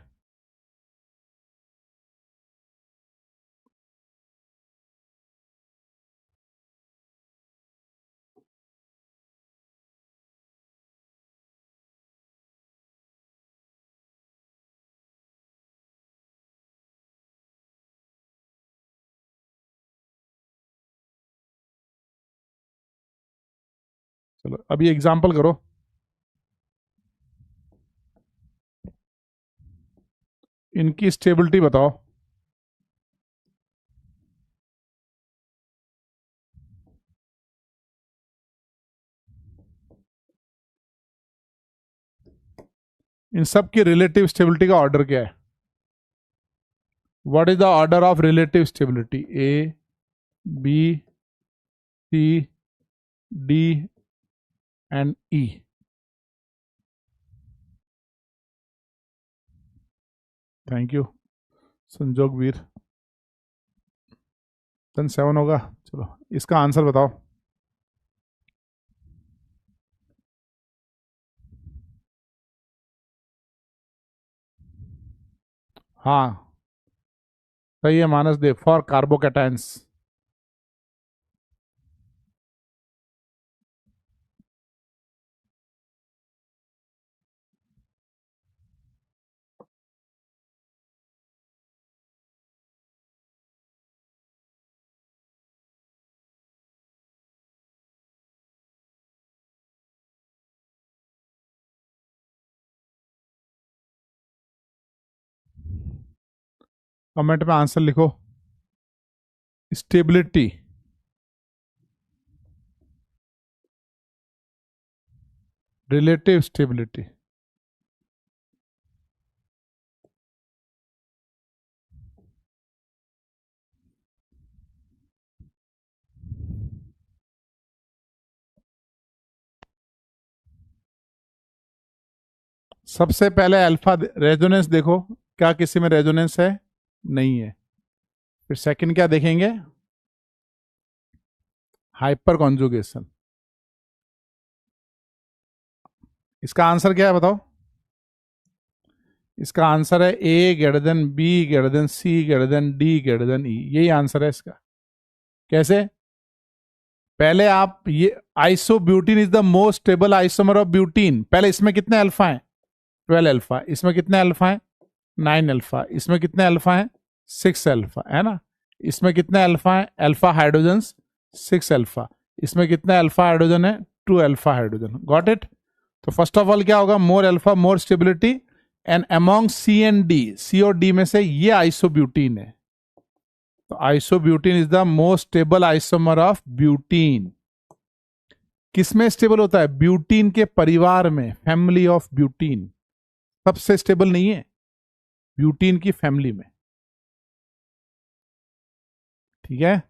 A: चलो अभी एग्जाम्पल करो। इनकी स्टेबिलिटी बताओ। इन सब की रिलेटिव स्टेबिलिटी का ऑर्डर क्या है? What is the order of relative stability? A, B, C, D and E. Thank you Sanjog Veer. 7 होगा। चलो इसका आंसर बताओ। हाँ सही है मानस दे, फॉर कार्बोकैटायंस। कमेंट में आंसर लिखो। Stability, relative stability. सबसे पहले अल्फा रेजोनेंस देखो, क्या किसी में रेजोनेंस है? नहीं है। फिर सेकंड क्या देखेंगे? Hyper conjugation. इसका आंसर क्या है बताओ? इसका आंसर है A greater than B greater than C greater than D greater than E, यही आंसर है इसका। कैसे? पहले आप ये isobutene is the most stable isomer of butene, पहले इसमें कितने अल्फा हैं? 12 अल्फा। इसमें कितने अल्फा हैं? 9 अल्फा। इसमें कितने अल्फा हैं? 6 अल्फा, है ना? इसमें कितने अल्फा हैं? Alpha hydrogen 6 alpha. इसमें कितने अल्फा हाइड्रोजन है? 2 अल्फा हाइड्रोजन। Got it? तो फर्स्ट ऑफ ऑल क्या होगा? More alpha more stability, and among C and D, C और डी में से ये आइसोब्यूटीन है। तो isobutene is the most stable isomer of butene. किसमें स्टेबल होता है? ब्यूटीन के परिवार में, फैमिली ऑफ ब्यूटीन। सबसे स्टेबल नहीं है, ब्यूटीन की फैमिली में। ठीक है?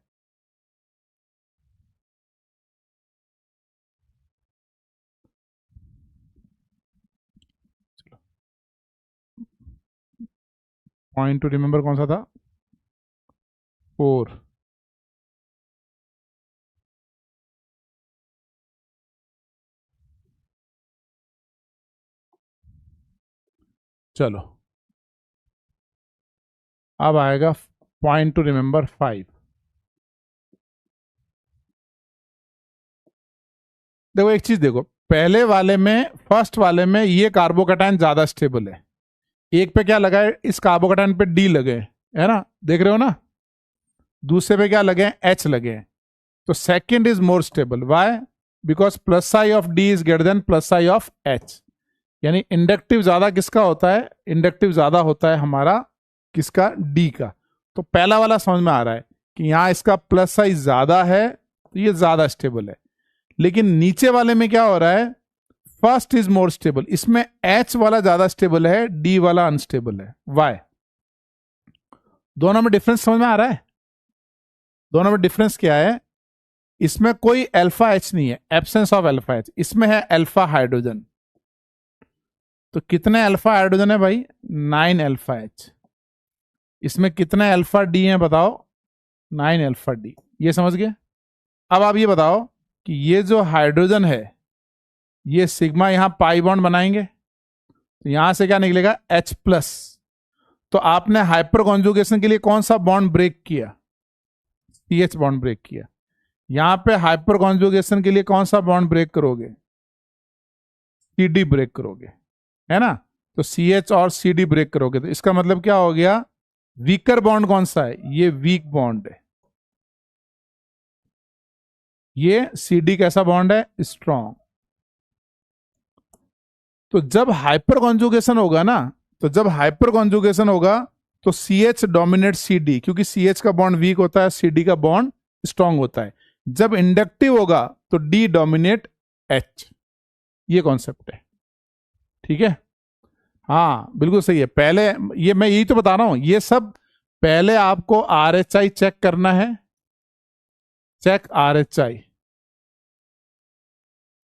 A: पॉइंट टू रिमेंबर कौन सा था? 4। चलो, अब आएगा पॉइंट टू रिमेंबर 5। देखो एक चीज देखो, पहले वाले में, फर्स्ट वाले में ये कार्बोकैटायन ज्यादा स्टेबल है। एक पे क्या लगा है? इस कार्बोकैटायन पे डी लगे, है ना? देख रहे हो ना? दूसरे पे क्या लगे? एच लगे। तो second is more stable. Why? Because plus I of D is greater than plus I of H. यानी इंडक्टिव ज्यादा किसका होता है? इंडक्टिव ज्यादा होता है हमारा किसका? डी का। तो पहला वाला समझ में आ रहा है कि यहां इसका प्लस साइज ज्यादा है, तो ये ज्यादा स्टेबल है। लेकिन नीचे वाले में क्या हो रहा है? फर्स्ट इज मोर स्टेबल, इसमें एच वाला ज्यादा स्टेबल है, डी वाला अनस्टेबल है। वाई? दोनों में डिफरेंस समझ में आ रहा है? दोनों में डिफरेंस क्या है? इसमें कोई अल्फा एच नहीं है, एब्सेंस ऑफ अल्फा एच। इसमें है अल्फा हाइड्रोजन। तो कितने अल्फा हाइड्रोजन है भाई? 9 अल्फा एच। इसमें कितने अल्फा डी हैं बताओ? 9 अल्फा डी। ये समझ गए? अब आप ये बताओ कि ये जो हाइड्रोजन है, ये सिग्मा यहां पाई बॉन्ड बनाएंगे, तो यहां से क्या निकलेगा? H plus. तो आपने हाइपर कॉन्जुगेशन के लिए कौन सा बॉन्ड ब्रेक किया? CH बॉन्ड ब्रेक किया। यहां पे हाइपर कॉन्जुगेशन के लिए कौन सा बॉन्ड ब्रेक करोगे? CD ब्रेक करोगे, है ना? तो CH और CD ब्रेक करोगे, तो इसका मतलब क्या हो गया? वीकर बॉन्ड कौन सा है? ये वीक बॉन्ड है। ये CD कैसा बॉन्ड है? स्ट्रॉन्ग। तो जब हाइपर कॉन्जुगेशन होगा ना, तो जब हाइपर कॉन्जुगेशन होगा तो CH डोमिनेट CD, क्योंकि CH का बॉन्ड वीक होता है, CD का बॉन्ड स्ट्रॉन्ग होता है। जब इंडक्टिव होगा तो D डोमिनेट H। ये कॉन्सेप्ट है। ठीक है? हाँ बिल्कुल सही है। पहले ये मैं यही तो बता रहा हूं, ये सब पहले आपको RHI चेक करना है। चेक RHI,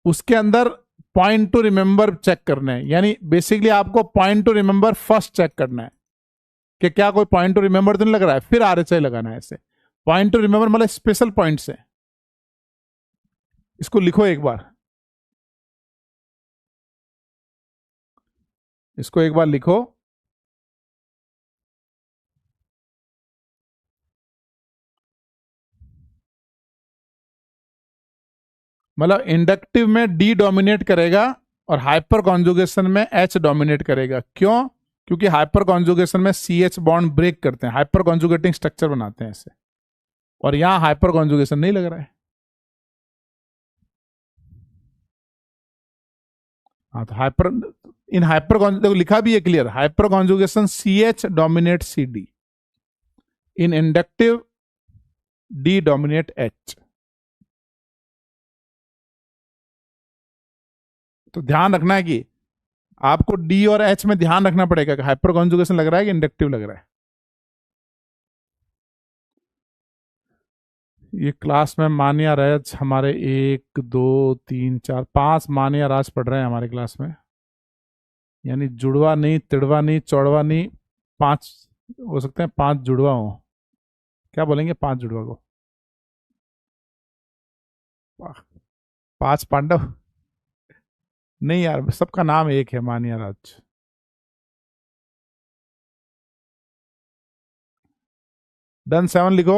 A: उसके अंदर पॉइंट टू रिमेंबर चेक करना है। यानी बेसिकली आपको point to remember first check करना है कि क्या कोई पॉइंट टू रिमेंबर तो नहीं लग रहा है, फिर RHI लगाना है। ऐसे पॉइंट टू रिमेंबर मतलब स्पेशल पॉइंट्स है। इसको लिखो एक बार, इसको एक बार लिखो। मतलब इंडक्टिव में D डोमिनेट करेगा और हाइपर कॉन्जुगेशन में H डोमिनेट करेगा। क्यों? क्योंकि हाइपर कॉन्जुगेशन में CH बॉन्ड ब्रेक करते हैं, हाइपर कॉन्जुगेटिंग स्ट्रक्चर बनाते हैं ऐसे, और यहां हाइपर कॉन्जुगेशन नहीं लग रहा है। हाँ तो हाइपर, इन हाइपर देखो लिखा भी है clear, hyper conjugation CH dominate CD, इन इंडक्टिव D डोमिनेट H। तो ध्यान रखना है कि आपको D और H में ध्यान रखना पड़ेगा कि हाइपर कॉन्जुगेशन लग रहा है कि इंडक्टिव लग रहा है। ये क्लास में मान्या राज हमारे 1 2 3 4 5 मान्या राज पढ़ रहे हैं हमारे क्लास में। यानी जुड़वा नहीं, तिड़वा नहीं, चौड़वा नहीं, 5 हो सकते हैं, 5 जुड़वा हो। क्या बोलेंगे 5 जुड़वा को? 5 पांडव? नहीं यार, सबका नाम एक है, मान्या राज। डन 7 लिखो।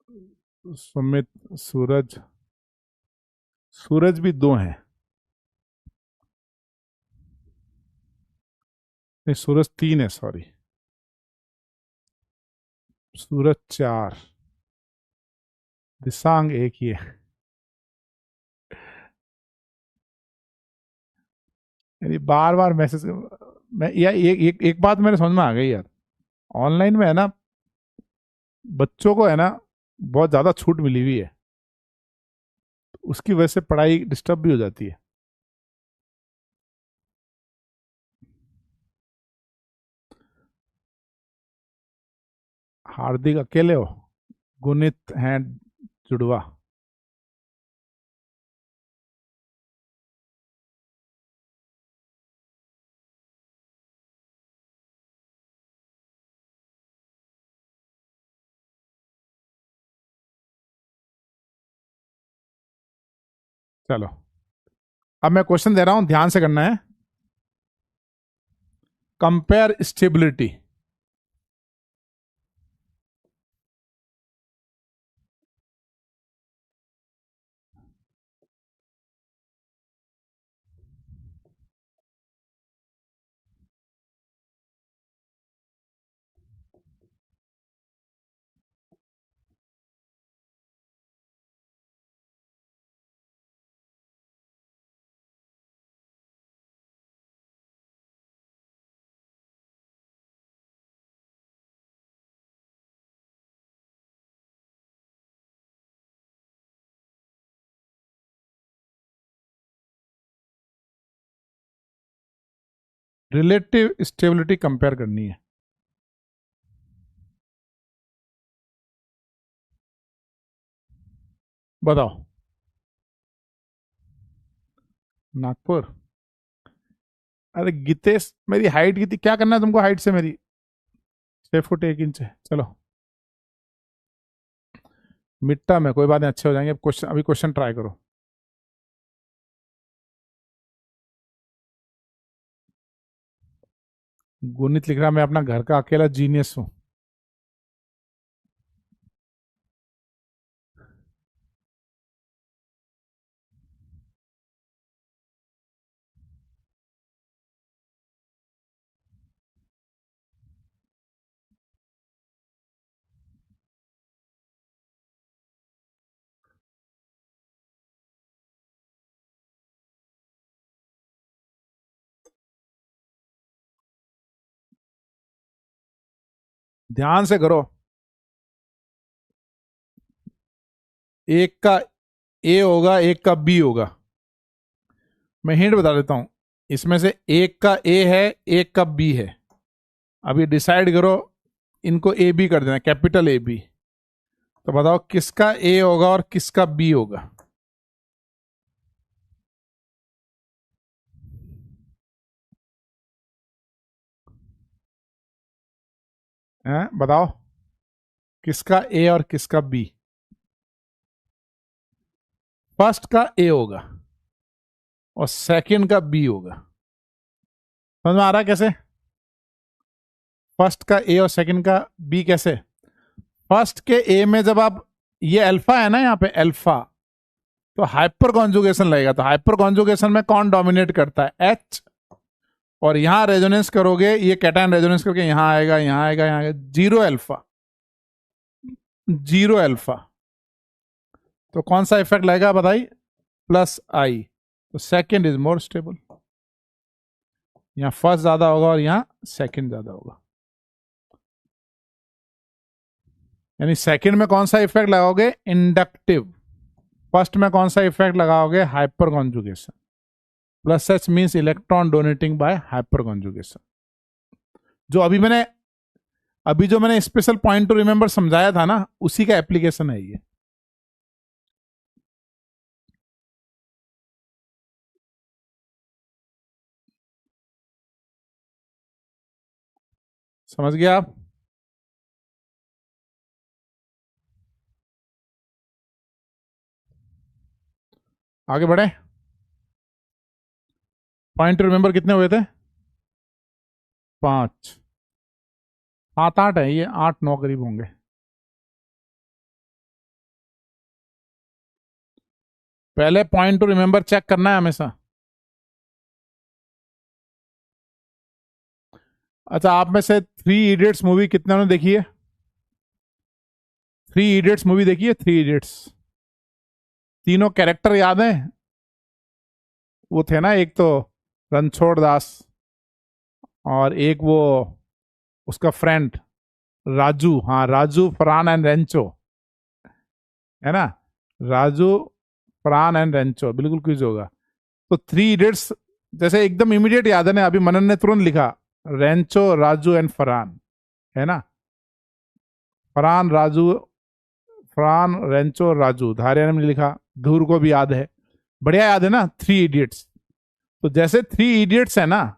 A: सुमित, सूरज, सूरज भी दो हैं, नहीं सूरज तीन है, सॉरी, सूरज चार, दिसांग एक ही है। यानी बार बार मैसेज, मैं या एक बात मेरे समझ में आ गई यार, ऑनलाइन में है ना, बच्चों को है ना बहुत ज्यादा छूट मिली हुई है, उसकी वजह से पढ़ाई डिस्टर्ब भी हो जाती है। हार्दिक अकेले हो, गुनित हैं जुड़वा। चलो, अब मैं क्वेश्चन दे रहा हूं, ध्यान से करना है। Compare stability, relative stability compare करनी है। बताओ। नागपुर, अरे गितेश, मेरी हाइट कितनी, क्या करना है तुमको हाइट से मेरी? 6 फुट 1 इंच है, चलो मिट्टा में कोई बात नहीं, अच्छे हो जाएंगे। अब क्वेश्चन, अभी क्वेश्चन ट्राई करो। गुनित लिख रहा मैं अपना घर का अकेला जीनियस हूं। ध्यान से करो। एक का ए होगा, एक का बी होगा। मैं हिंट बता देता हूं, इसमें से एक का ए है, एक का बी है। अभी डिसाइड करो, इनको ए बी कर देना, कैपिटल ए बी। तो बताओ किसका ए होगा और किसका बी होगा? हैं बताओ, किसका ए और किसका बी? फर्स्ट का ए होगा और सेकंड का बी होगा। समझ में आ रहा है कैसे? फर्स्ट का ए और सेकंड का बी कैसे? फर्स्ट के ए में जब आप, ये अल्फा है ना, यहाँ पे अल्फा, तो हाइपर कॉन्जुगेशन लगेगा। तो हाइपर कॉन्जुगेशन में कौन डोमिनेट करता है? एच। और यहां रेजोनेंस करोगे, ये कैटायन रेजोनेंस करके यहां आएगा, यहां आएगा, यहां आएगा, जीरो अल्फा, जीरो अल्फा। तो कौन सा इफेक्ट लगेगा बताइए? प्लस आई। तो सेकंड इज मोर स्टेबल। यहां फर्स्ट ज्यादा होगा और यहां सेकंड ज्यादा होगा। यानी सेकंड में कौन सा इफेक्ट लगाओगे? इंडक्टिव। फर्स्ट में कौन सा इफेक्ट लगाओगे? Hyperconjugation. Plus H means electron donating by hyperconjugation. जो अभी जो मैंने स्पेशल पॉइंट टू रिमेंबर समझाया था ना, उसी का एप्लीकेशन है ये। समझ गया आप? आगे बढ़े। पॉइंट टू रिमेंबर कितने हुए थे? 5, 7, 8 है ये, 8, 9 करीब होंगे। पहले पॉइंट टू रिमेंबर चेक करना है हमेशा। अच्छा, आप में से थ्री इडियट्स मूवी कितने ने देखी है? थ्री इडियट्स मूवी देखी है? Three idiots. तीनों कैरेक्टर याद हैं? वो थे ना, एक तो रणछोड़ दास, और एक वो उसका फ्रेंड राजू। हाँ, राजू, फरहान एंड रेंचो, है ना? राजू, फरहान एंड रेंचो, बिल्कुल क्विज होगा। तो थ्री इडियट्स जैसे एकदम इमीडिएट याद है ना, अभी मनन ने तुरंत लिखा, रेंचो, राजू एंड फरहान, है ना? फरहान, राजू, फरहान, रेंचो, राजू। धारिया ने लिखा, धूर को भी याद है, बढ़िया याद है ना थ्री इडियट्स। तो जैसे थ्री इडियट्स है ना,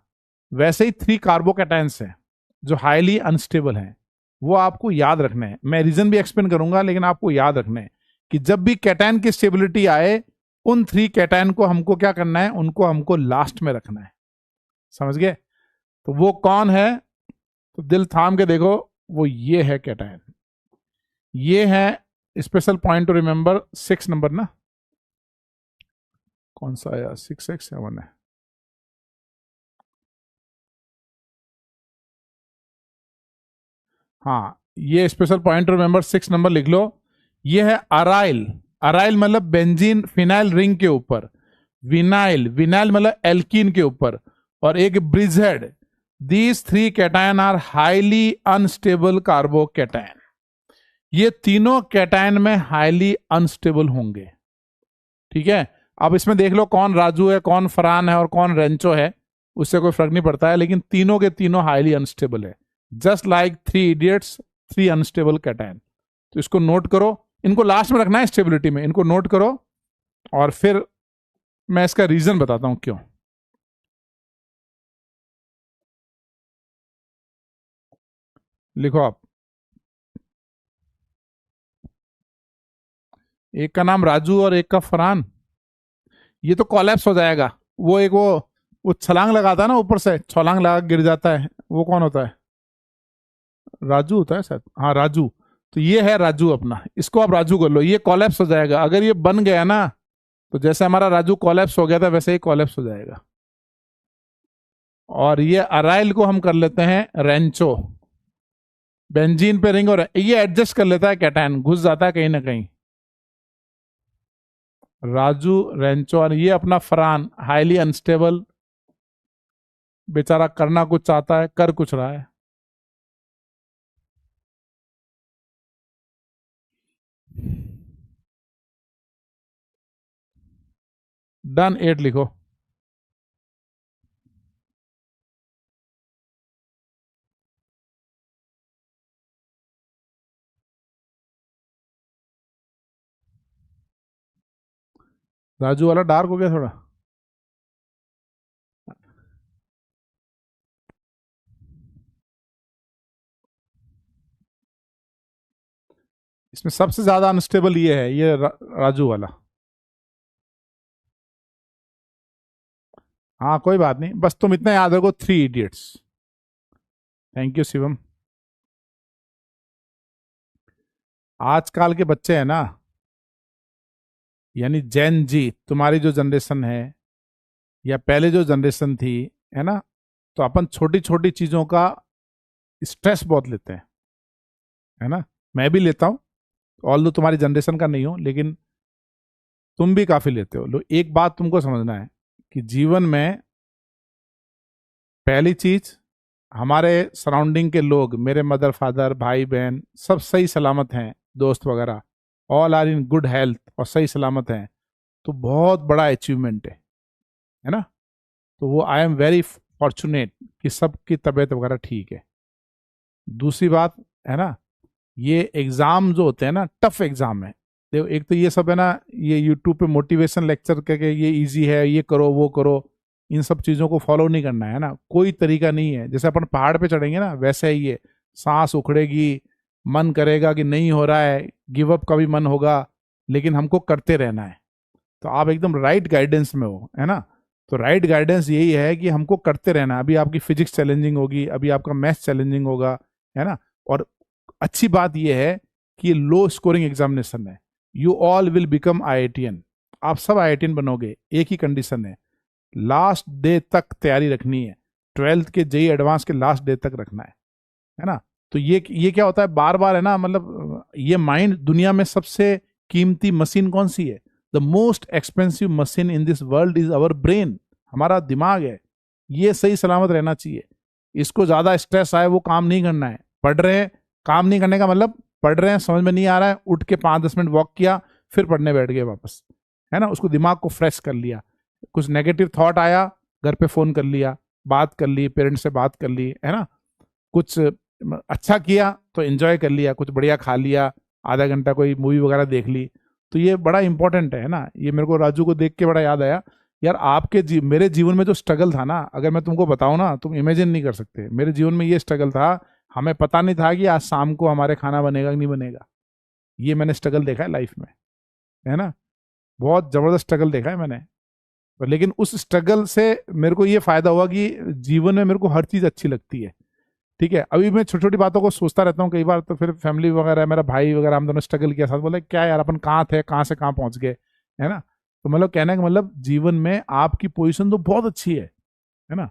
A: वैसे ही थ्री कार्बोकैटायंस हैं जो हाईली अनस्टेबल हैं। वो आपको याद रखना है। मैं रीजन भी एक्सप्लेन करूंगा, लेकिन आपको याद रखना है कि जब भी कैटायन की स्टेबिलिटी आए, उन थ्री कैटायन को हमको क्या करना है, उनको हमको लास्ट में रखना है। समझ गए? तो वो कौन है? तो दिल थाम के देखो, वो ये है कैटायन। ये है special point to remember, 6 number ना, कौन सा आया? 6x7 है। हाँ, ये special point to remember 6 number लिख लो। ये है अराइल। अराइल मतलब बेंजीन फिनाइल रिंग के ऊपर, विनाइल, विनाइल मतलब एल्कीन के ऊपर, और एक bridgehead. These three cation are highly unstable carbocation. ये तीनों कैटायन में हाईली अनस्टेबल होंगे। ठीक है? अब इसमें देख लो कौन राजू है, कौन फरहान है और कौन रेंचो है, उससे कोई फर्क नहीं पड़ता है, लेकिन तीनों के तीनों हाईली अनस्टेबल है। Just like three idiots, three unstable cation. तो इसको नोट करो, इनको लास्ट में रखना है स्टेबिलिटी में, इनको नोट करो, और फिर मैं इसका रीजन बताता हूं क्यों। लिखो आप, एक का नाम राजू और एक का फरहान। ये तो कोलैप्स हो जाएगा। वो एक वो छलांग लगाता है ना, ऊपर से छलांग लगा गिर जाता है, वो कौन होता है? राजू होता है शायद। हाँ, राजू। तो ये है राजू अपना, इसको आप राजू कर लो। ये कोलैप्स हो जाएगा अगर ये बन गया ना, तो जैसे हमारा राजू कोलैप्स हो गया था, वैसे ही कोलैप्स हो जाएगा। और ये अराइल को हम कर लेते हैं रेंचो। बेंजीन पे रिंग, और ये एडजस्ट कर लेता है कैटायन, घुस जाता है कहीं ना कहीं। राजू, रेंचो, और ये अपना फरहान, हाईली अनस्टेबल, बेचारा करना कुछ चाहता है, कर कुछ रहा है। डन, 8 लिखो। राजू वाला डार्क हो गया थोड़ा। इसमें सबसे ज्यादा अनस्टेबल ये है, ये राजू वाला। हाँ, कोई बात नहीं, बस तुम इतना याद रखो, three idiots. Thank you Shivam. आजकल के बच्चे हैं ना, यानी जैन जी, तुम्हारी जो जनरेशन है या पहले जो जनरेशन थी, है ना, तो अपन छोटी छोटी चीजों का स्ट्रेस बहुत लेते हैं, है ना? मैं भी लेता हूं, ऑल दो तुम्हारी जनरेशन का नहीं हो, लेकिन तुम भी काफी लेते हो। एक बात तुमको समझना है कि जीवन में पहली चीज, हमारे सराउंडिंग के लोग, मेरे मदर फादर भाई बहन सब सही सलामत हैं, दोस्त वगैरह all are in good health और सही सलामत हैं, तो बहुत बड़ा अचीवमेंट है ना? तो वो आई एम वेरी फॉर्चुनेट कि सबकी तबीयत वगैरह ठीक है। दूसरी बात, है ना, ये एग्जाम जो होते हैं ना, टफ एग्जाम है। देखो, एक तो ये सब है ना, ये यूट्यूब पे मोटिवेशन लेक्चर करके ये इजी है, ये करो वो करो, इन सब चीजों को फॉलो नहीं करना है ना, कोई तरीका नहीं है। जैसे अपन पहाड़ पे चढ़ेंगे ना, वैसे ही ये सांस उखड़ेगी, मन करेगा कि नहीं हो रहा है, गिव अप का भी मन होगा, लेकिन हमको करते रहना है। तो आप एकदम राइट गाइडेंस में हो, है ना? तो राइट गाइडेंस यही है कि हमको करते रहना है। अभी आपकी फिजिक्स चैलेंजिंग होगी, अभी आपका मैथ्स चैलेंजिंग होगा, है ना? और अच्छी बात यह है कि लो स्कोरिंग एग्जामिनेशन है, you all will become IITian। आप सब IITian बनोगे, एक ही कंडीशन है, लास्ट डे तक तैयारी रखनी है। 12th के JEE एडवांस के लास्ट डे तक रखना है ना। तो ये क्या होता है, बार बार है ना, मतलब ये माइंड, दुनिया में सबसे कीमती मशीन कौन सी है? The most expensive machine in this world is our brain, हमारा दिमाग है। ये सही सलामत रहना चाहिए। इसको ज्यादा स्ट्रेस आए वो काम नहीं करना है। पढ़ रहे हैं, काम नहीं करने का मतलब पढ़ रहे हैं, समझ में नहीं आ रहा है, उठ के 5-10 मिनट वॉक किया, फिर पढ़ने बैठ गए वापस, है ना। उसको दिमाग को फ्रेश कर लिया। कुछ नेगेटिव थॉट आया, घर पे फोन कर लिया, बात कर ली, पेरेंट्स से बात कर ली, है ना। कुछ अच्छा किया तो एंजॉय कर लिया, कुछ बढ़िया खा लिया, आधा घंटा कोई मूवी वगैरह देख ली। तो ये बड़ा इंपॉर्टेंट है ना। ये मेरे को राजू को देख के बड़ा याद आया यार, आपके मेरे जीवन में जो स्ट्रगल था ना, अगर मैं तुमको बताऊं ना, तुम इमेजिन नहीं कर सकते। मेरे जीवन में ये स्ट्रगल था, हमें पता नहीं था कि आज शाम को हमारे खाना बनेगा कि नहीं बनेगा। ये मैंने स्ट्रगल देखा है लाइफ में, है ना। बहुत जबरदस्त स्ट्रगल देखा है मैंने। लेकिन उस स्ट्रगल से मेरे को ये फायदा हुआ कि जीवन में मेरे को हर चीज अच्छी लगती है। ठीक है, अभी मैं छोटी छोटी बातों को सोचता रहता हूँ कई बार, तो फिर फैमिली वगैरह, मेरा भाई वगैरह, हम दोनों स्ट्रगल किया साथ, बोले क्या यार अपन कहाँ थे, कहाँ से कहाँ पहुंच गए, है ना। तो मतलब कहने का मतलब जीवन में आपकी पोजीशन तो बहुत अच्छी है ना।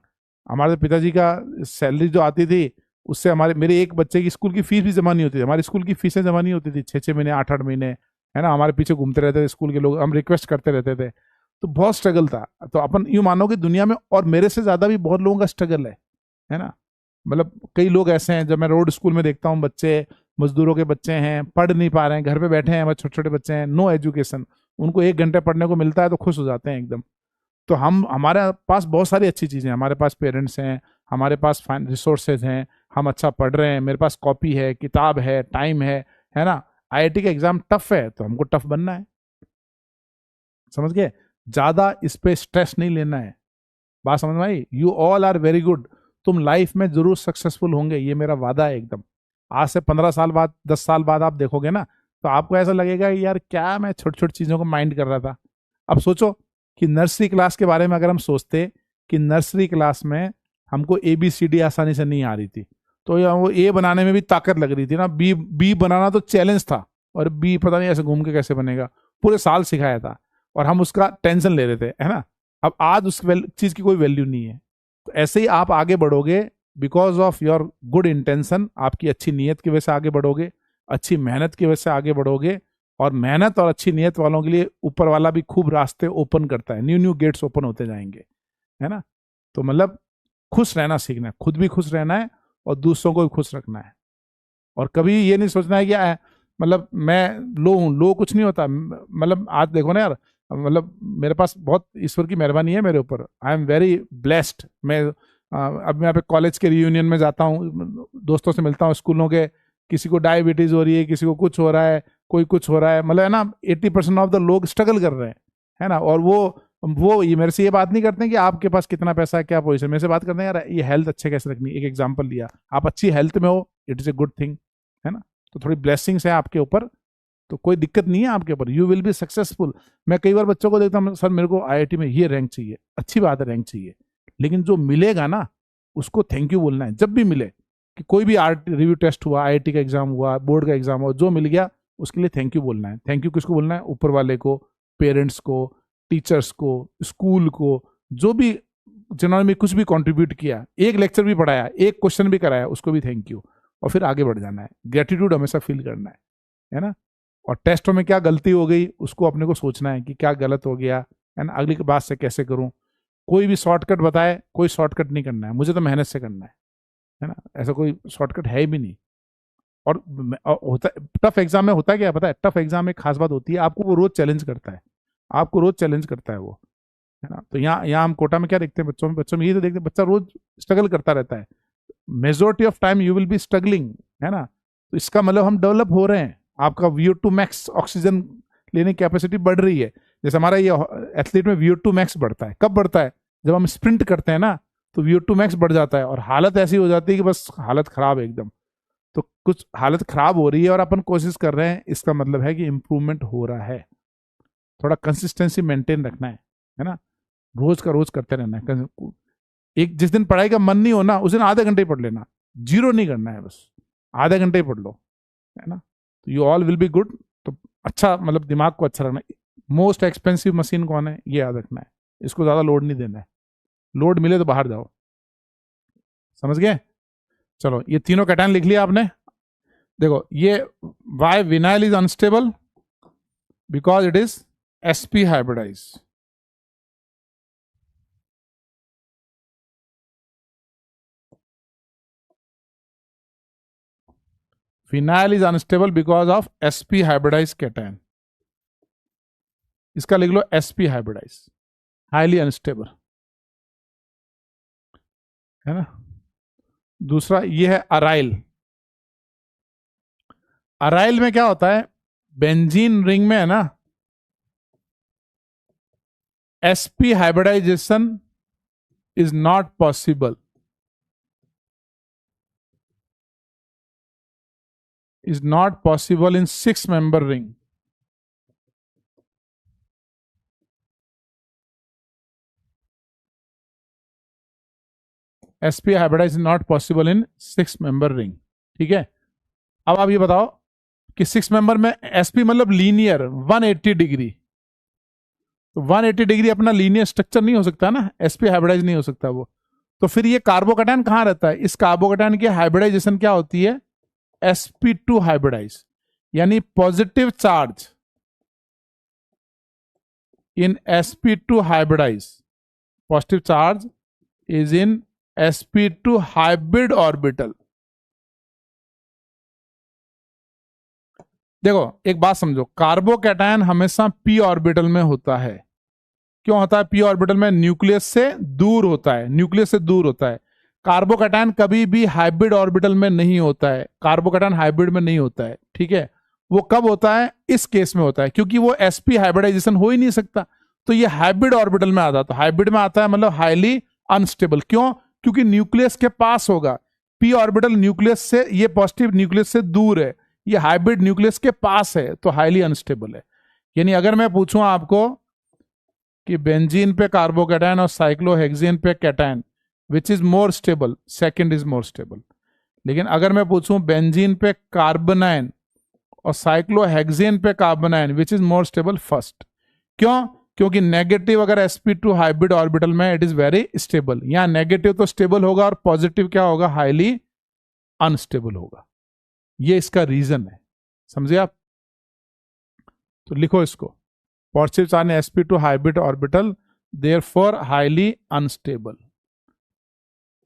A: हमारे पिताजी का सैलरी जो आती थी उससे मेरे एक बच्चे की स्कूल की फीस भी जमा नहीं होती थी। हमारी स्कूल की फीसें जमा नहीं होती थी 6-6 महीने, 8-8 महीने, है ना। हमारे पीछे घूमते रहते थे स्कूल के लोग, हम रिक्वेस्ट करते रहते थे। तो बहुत स्ट्रगल था। तो अपन यूं मानो कि दुनिया में और मेरे से ज्यादा भी बहुत लोगों का स्ट्रगल है ना। मतलब कई लोग ऐसे हैं, जब मैं रोड स्कूल में देखता हूँ, बच्चे मजदूरों के बच्चे हैं, पढ़ नहीं पा रहे हैं, घर पे बैठे हैं, छोटे छोटे बच्चे हैं, नो एजुकेशन, उनको 1 घंटे पढ़ने को मिलता है तो खुश हो जाते हैं एकदम। तो हमारे पास बहुत सारी अच्छी चीजें हैं, हमारे पास पेरेंट्स हैं, हमारे पास रिसोर्सेज हैं, हम अच्छा पढ़ रहे हैं, मेरे पास कॉपी है, किताब है, टाइम है ना। IIT का एग्जाम टफ है तो हमको टफ बनना है, समझ गए। ज्यादा इस पे स्ट्रेस नहीं लेना है। बात समझ में आई? You all are very good. तुम लाइफ में जरूर सक्सेसफुल होंगे, ये मेरा वादा है एकदम। आज से 15 साल बाद, 10 साल बाद आप देखोगे ना, तो आपको ऐसा लगेगा यार क्या मैं छोटी छोटी चीजों को माइंड कर रहा था। अब सोचो कि नर्सरी क्लास के बारे में अगर हम सोचते कि नर्सरी क्लास में हमको ABCD आसानी से नहीं आ रही थी, तो वो A बनाने में भी ताकत लग रही थी ना, बी बनाना तो चैलेंज था, और बी पता नहीं ऐसे घूम के कैसे बनेगा, पूरे साल सिखाया था और हम उसका टेंशन ले रहे थे, है ना। अब आज उस चीज की कोई वैल्यू नहीं है। तो ऐसे ही आप आगे बढ़ोगे, because of your good intention, आपकी अच्छी नीयत की वजह से आगे बढ़ोगे, अच्छी मेहनत की वजह से आगे बढ़ोगे। और मेहनत और अच्छी नीयत वालों के लिए ऊपर वाला भी खूब रास्ते ओपन करता है, न्यू न्यू गेट्स ओपन होते जाएंगे, है ना। तो मतलब खुश रहना सीखना है, खुद भी खुश रहना है और दूसरों को भी खुश रखना है। और कभी ये नहीं सोचना है कि मतलब मैं लो हूँ, लो कुछ नहीं होता। मतलब आज देखो ना यार, मतलब मेरे पास बहुत ईश्वर की मेहरबानी है मेरे ऊपर, आई एम वेरी ब्लेस्ड। मैं अब मैं यहाँ पे कॉलेज के रियूनियन में जाता हूँ, दोस्तों से मिलता हूँ स्कूलों के, किसी को डायबिटीज हो रही है, किसी को कुछ हो रहा है, कोई कुछ हो रहा है, मतलब है ना 80% ऑफ द लोग स्ट्रगल कर रहे हैं, है ना। और वो ये मेरे से ये बात नहीं करते हैं कि आपके पास कितना पैसा है, क्या पोजीशन, मेरे से बात करते हैं यार ये हेल्थ अच्छे कैसे रखनी। एक एग्जांपल लिया, आप अच्छी हेल्थ में हो, it is a good thing, है ना। तो थोड़ी ब्लेसिंग्स है आपके ऊपर, तो कोई दिक्कत नहीं है आपके ऊपर, यू विल बी सक्सेसफुल। मैं कई बार बच्चों को देखता हूँ, सर मेरे को IIT में ये रैंक चाहिए, अच्छी बात है रैंक चाहिए, लेकिन जो मिलेगा ना उसको थैंक यू बोलना है जब भी मिले। कि कोई भी आर्ट रिव्यू टेस्ट हुआ, IIT का एग्जाम हुआ, बोर्ड का एग्जाम हुआ, जो मिल गया उसके लिए थैंक यू बोलना है। थैंक यू किसको बोलना है? ऊपर वाले को, पेरेंट्स को, टीचर्स को, स्कूल को, जो भी जिन्होंने भी कुछ भी कंट्रीब्यूट किया, एक लेक्चर भी पढ़ाया, एक क्वेश्चन भी कराया, उसको भी थैंक यू। और फिर आगे बढ़ जाना है, ग्रेटिट्यूड हमेशा फील करना है ना। और टेस्टों में क्या गलती हो गई उसको अपने को सोचना है कि क्या गलत हो गया, है ना, अगली बात से कैसे करूं। कोई भी शॉर्टकट बताए, कोई शॉर्टकट नहीं करना है, मुझे तो मेहनत से करना है ना। ऐसा कोई शॉर्टकट है भी नहीं। और होता टफ एग्जाम में होता क्या पता है? टफ एग्जाम में खास बात होती है, आपको वो रोज चैलेंज करता है, आपको रोज चैलेंज करता है वो, है ना। तो यहाँ हम कोटा में क्या देखते हैं, बच्चों में ये तो देखते हैं, बच्चा रोज स्ट्रगल करता रहता है, majority of time you will be struggling, है ना। तो इसका मतलब हम डेवलप हो रहे हैं, आपका VO2 मैक्स, ऑक्सीजन लेने की कैपेसिटी बढ़ रही है। जैसे हमारा ये एथलीट में VO2 मैक्स बढ़ता है, कब बढ़ता है? जब हम स्प्रिंट करते हैं ना, तो VO2 मैक्स बढ़ जाता है और हालत ऐसी हो जाती है कि बस हालत खराब है एकदम। तो कुछ हालत खराब हो रही है और अपन कोशिश कर रहे हैं, इसका मतलब है कि इंप्रूवमेंट हो रहा है। थोड़ा कंसिस्टेंसी मेंटेन रखना है ना, रोज का रोज करते रहना है। एक जिस दिन पढ़ाई का मन नहीं होना उस दिन आधे घंटे ही पढ़ लेना, जीरो नहीं करना है, बस आधे घंटे ही पढ़ लो, है ना। तो you all will be good. तो अच्छा, मतलब दिमाग को अच्छा रखना। मोस्ट एक्सपेंसिव मशीन कौन है, ये याद रखना है। इसको ज्यादा लोड नहीं देना है, लोड मिले तो बाहर जाओ। समझ गए? चलो ये तीनों कैटायन लिख लिया आपने। देखो ये why vinyl is unstable, because it is sp hybridize. Vinyl is unstable because of sp hybridize cation. इसका लिख लो sp हाइब्रिडाइज, हाईली अनस्टेबल, है ना। दूसरा ये है अराइल। अराइल में क्या होता है, बेंजीन रिंग में है ना sp hybridization is not possible, is not possible in 6-member ring. sp hybridized is not possible in 6-member ring. ठीक है। अब आप ये बताओ कि 6 मेंबर में sp मतलब लीनियर 180 डिग्री, तो 180 डिग्री अपना लीनियर स्ट्रक्चर नहीं हो सकता ना, sp हाइब्रिडाइज नहीं हो सकता वो। तो फिर ये कार्बोकैटायन कहां रहता है, इस कार्बोकैटायन की हाइब्रिडाइजेशन क्या होती है, sp2 हाइब्रिडाइज, यानी positive charge in sp2 hybridize, positive charge is in sp2 hybrid orbital. देखो एक बात समझो, कार्बोकैटायन हमेशा p ऑर्बिटल में होता है। क्यों होता है p ऑर्बिटल में, न्यूक्लियस से दूर होता है, न्यूक्लियस से दूर होता है। कार्बोकैटायन कभी भी हाइब्रिड ऑर्बिटल में नहीं होता है, कार्बोकैटायन हाइब्रिड में नहीं होता है, ठीक है। वो कब होता है, इस केस में होता है, क्योंकि वो sp हाइब्रिडाइजेशन हो ही नहीं सकता, तो ये हाइब्रिड ऑर्बिटल में आता है। तो हाइब्रिड में आता है मतलब हाईली अनस्टेबल। क्यों, क्योंकि न्यूक्लियस के पास होगा, p ऑर्बिटल न्यूक्लियस से, ये पॉजिटिव न्यूक्लियस से दूर है, ये हाइब्रिड न्यूक्लियस के पास है, तो हाईली अनस्टेबल है। यानी अगर मैं पूछूं आपको कि बेंजीन पे कार्बोकैटायन और साइक्लोहेक्सेन पे cation which is more stable, second is more stable. लेकिन अगर मैं पूछूं बेंजीन पे कार्बोनाइन और साइक्लोहेक्सेन पे carbanion which is more stable, first. क्यों, क्योंकि नेगेटिव अगर sp2 हाइब्रिड ऑर्बिटल में इट इज वेरी स्टेबल, यहां नेगेटिव तो स्टेबल होगा और पॉजिटिव क्या होगा, हाईली अनस्टेबल होगा। ये इसका रीजन है, समझे आप। तो लिखो इसको, positive charge in sp2 hybrid orbital therefore highly unstable.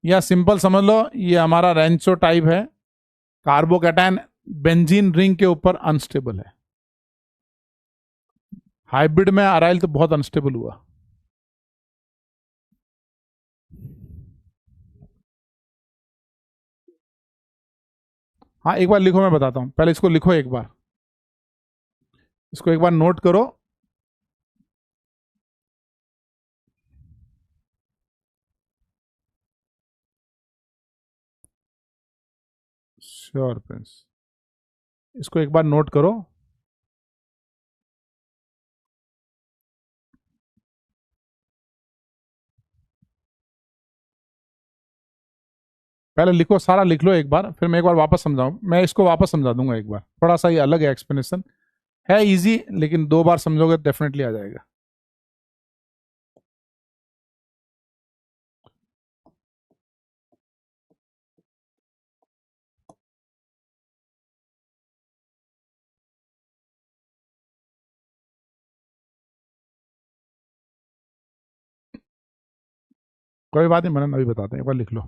A: या सिंपल समझ लो, ये हमारा रेंचो टाइप है, कार्बोकैटायन बेंजीन रिंग के ऊपर अनस्टेबल है। हाइब्रिड में अराइल तो बहुत अनस्टेबल हुआ। हाँ एक बार लिखो, मैं बताता हूं, पहले इसको लिखो एक बार, इसको एक बार नोट करो। श्योर प्रिंस, इसको एक बार नोट करो। पहले लिखो, सारा लिख लो एक बार, फिर मैं एक बार वापस समझाऊं, मैं इसको वापस समझा दूंगा एक बार, थोड़ा सा ये अलग है, एक्सप्लेनेशन है इजी, लेकिन 2 बार समझोगे डेफिनेटली आ जाएगा। कोई बात नहीं, मनन अभी बताते हैं, एक बार लिख लो।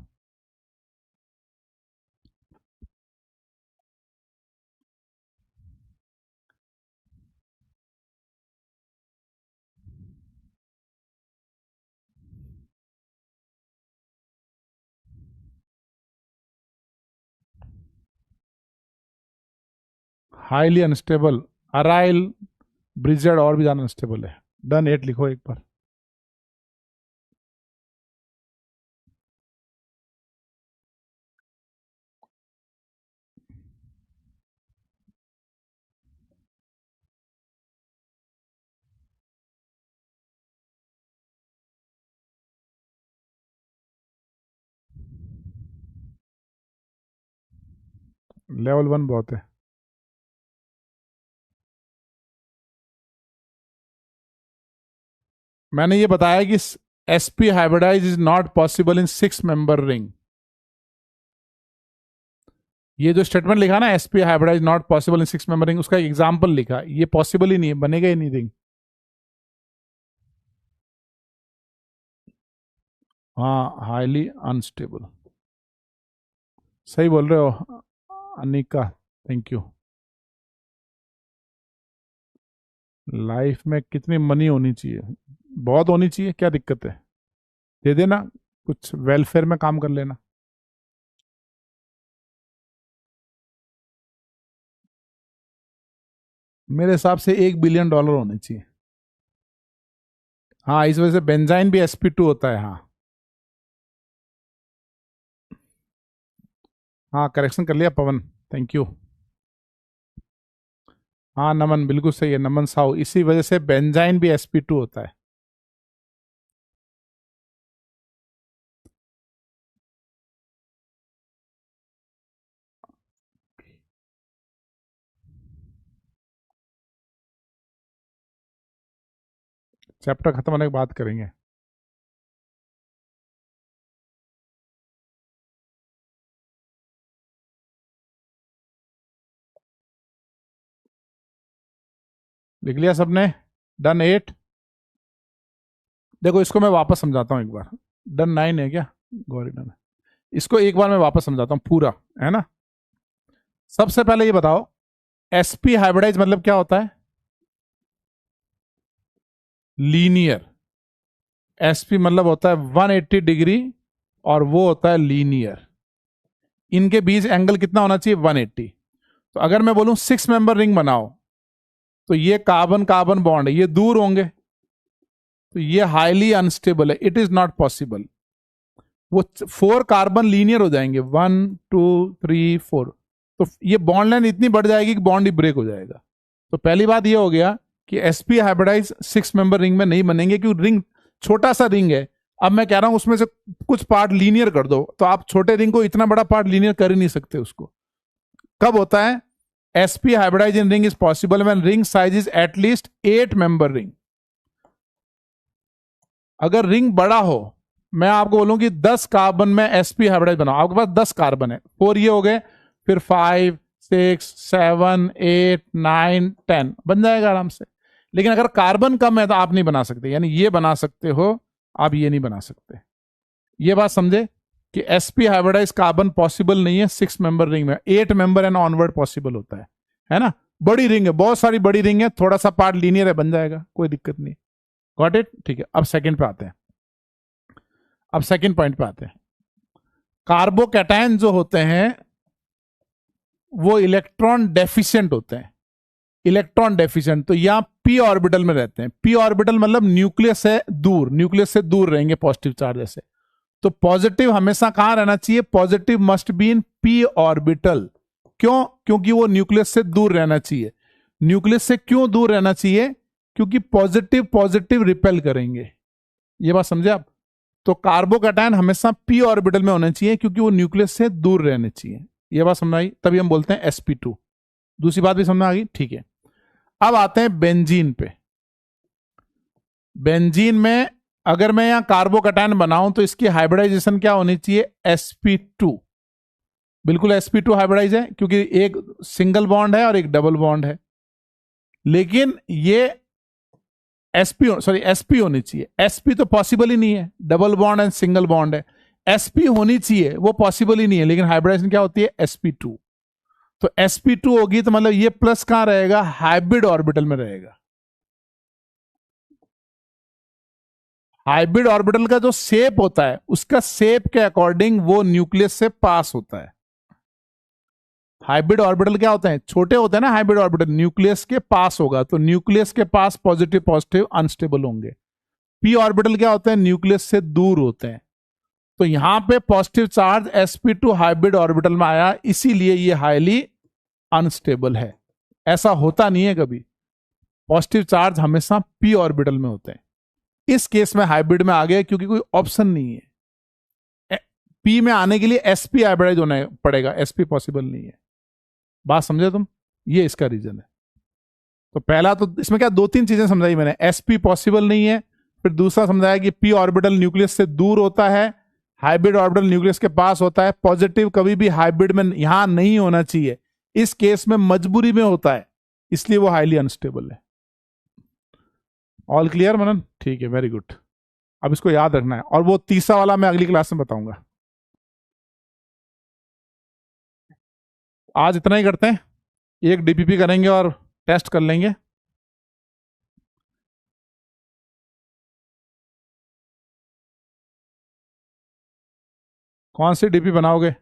A: हाईली अनस्टेबल, अराइल, ब्रिजेड और भी ज्यादा अनस्टेबल है। डन 8 लिखो एक बार। लेवल 1 बहुत है। मैंने ये बताया कि sp hybridize is not possible in 6 member ring. ये जो स्टेटमेंट लिखा ना, sp hybridize not possible in 6 member ring, उसका एक एग्जांपल लिखा, ये पॉसिबल ही नहीं है, बनेगा ही नहीं रिंग। हाँ, हाईली अनस्टेबल, सही बोल रहे हो अनिका, थैंक यू। लाइफ में कितनी मनी होनी चाहिए? बहुत होनी चाहिए, क्या दिक्कत है, दे देना, कुछ वेलफेयर में काम कर लेना। मेरे हिसाब से $1 बिलियन होने चाहिए। हाँ, इस वजह से बेंजाइन भी sp2 होता है। हाँ हाँ, करेक्शन कर लिया पवन, थैंक यू। हाँ नमन, बिल्कुल सही है नमन साहू, इसी वजह से बेंजाइन भी sp2 होता है। चैप्टर खत्म होने के बाद करेंगे। लिख लिया सबने? डन 8। देखो इसको मैं वापस समझाता हूँ एक बार। डन 9 है क्या? गौरी डन है। इसको एक बार मैं वापस समझाता हूँ पूरा, है ना। सबसे पहले ये बताओ, sp हाइब्रिडाइज मतलब क्या होता है? लीनियर। sp मतलब होता है 180 डिग्री, और वो होता है लीनियर। इनके बीच एंगल कितना होना चाहिए? 180। तो अगर मैं बोलूं 6 मेंबर रिंग बनाओ, तो ये कार्बन कार्बन बॉन्ड है, ये दूर होंगे, तो ये हाईली अनस्टेबल है, इट इज नॉट पॉसिबल। वो 4 कार्बन लीनियर हो जाएंगे, 1 2 3 4, तो ये बॉन्ड लाइन इतनी बढ़ जाएगी कि बॉन्ड ही ब्रेक हो जाएगा। तो पहली बात ये हो गया कि sp हाइब्रिडाइज 6 मेंबर रिंग में नहीं बनेंगे, क्योंकि रिंग छोटा सा रिंग है। अब मैं कह रहा हूं उसमें से कुछ पार्ट लीनियर कर दो, तो आप छोटे रिंग को इतना बड़ा पार्ट लीनियर कर ही नहीं सकते उसको। कब होता है? sp hybridize in ring is possible when ring size is at least 8 member ring. अगर रिंग बड़ा हो, मैं आपको बोलूं कि 10 कार्बन में sp हाइब्रिडाइज बनाओ, आपके पास 10 कार्बन है, 4 ये हो गए, फिर 5 6 7 8 9 10 बन जाएगा आराम से। लेकिन अगर कार्बन कम है तो आप नहीं बना सकते, यानी ये बना सकते हो, आप ये नहीं बना सकते। ये बात समझे कि sp हाइब्रिडाइज कार्बन पॉसिबल नहीं है 6 मेंबर रिंग में, 8 मेंबर एंड ऑनवर्ड पॉसिबल होता है ना। बड़ी रिंग है, बहुत सारी बड़ी रिंग है, थोड़ा सा पार्ट लीनियर है, बन जाएगा, कोई दिक्कत नहीं। Got it? ठीक है, अब सेकंड पे आते हैं। अब सेकंड पॉइंट पे आते हैं। कार्बोकैटायन जो होते हैं वो इलेक्ट्रॉन डेफिशिएंट होते हैं। इलेक्ट्रॉन डेफिशिएंट, तो यहां p ऑर्बिटल में रहते हैं। p ऑर्बिटल मतलब न्यूक्लियस से दूर, न्यूक्लियस से दूर रहेंगे पॉजिटिव चार्ज से। तो पॉजिटिव हमेशा कहां रहना चाहिए? Positive must be in p orbital. क्यों? क्योंकि वो न्यूक्लियस से दूर रहना चाहिए। न्यूक्लियस से क्यों दूर रहना चाहिए? क्योंकि पॉजिटिव पॉजिटिव रिपेल करेंगे। ये बात समझे आप? तो कार्बोकैटायन हमेशा p ऑर्बिटल में होना चाहिए, क्योंकि वो न्यूक्लियस से दूर रहने चाहिए। ये बात समझ आई? तभी हम बोलते हैं sp2। दूसरी बात भी समझ आ गई? ठीक है, अब आते हैं बेंजीन पे। बेंजीन में अगर मैं यहां कार्बोकैटायन बनाऊं तो इसकी हाइब्रिडाइजेशन क्या होनी चाहिए? sp2। बिल्कुल sp2 हाइब्रिडाइज है, क्योंकि एक सिंगल बॉन्ड है और एक डबल बॉन्ड है। लेकिन ये sp होनी चाहिए। sp तो पॉसिबल ही नहीं है, double bond and single bond है। sp होनी चाहिए, वो पॉसिबल ही नहीं है, लेकिन हाइब्रिडाइजेशन क्या होती है? sp2। तो sp2 होगी तो मतलब ये प्लस कहां रहेगा? हाइब्रिड ऑर्बिटल में रहेगा। हाइब्रिड ऑर्बिटल का जो शेप होता है, उसका शेप के अकॉर्डिंग वो न्यूक्लियस से पास होता है। हाइब्रिड ऑर्बिटल क्या होते हैं? छोटे होते हैं ना हाइब्रिड ऑर्बिटल, न्यूक्लियस के पास होगा, तो न्यूक्लियस के पास पॉजिटिव पॉजिटिव अनस्टेबल होंगे। p ऑर्बिटल क्या होते हैं? न्यूक्लियस से दूर होते हैं। तो यहां पे positive charge sp2 hybrid orbital में आया, इसीलिए ये हाईली अनस्टेबल है। ऐसा होता नहीं है कभी, पॉजिटिव चार्ज हमेशा p ऑर्बिटल में होते हैं। इस केस में हाइब्रिड में आ गया क्योंकि कोई ऑप्शन नहीं है। p में आने के लिए sp हाइब्रिडाइज होना पड़ेगा, sp पॉसिबल नहीं है। बात समझे तुम? ये इसका रीजन है। तो पहला तो इसमें क्या, 2-3 चीजें समझाई मैंने। sp पॉसिबल नहीं है, फिर दूसरा समझाया कि पी ऑर्बिटल न्यूक्लियस से दूर होता है, हाइब्रिड ऑर्बिटल न्यूक्लियस के पास होता है। पॉजिटिव कभी भी हाइब्रिड में यहां नहीं होना चाहिए, इस केस में मजबूरी में होता है, इसलिए वो हाईली अनस्टेबल है। ऑल क्लियर मनन? ठीक है, वेरी गुड। अब इसको याद रखना है, और वो तीसरा वाला मैं अगली क्लास में बताऊंगा। आज इतना ही करते हैं, एक डीपीपी करेंगे और टेस्ट कर लेंगे। कौन सी डीपी बनाओगे?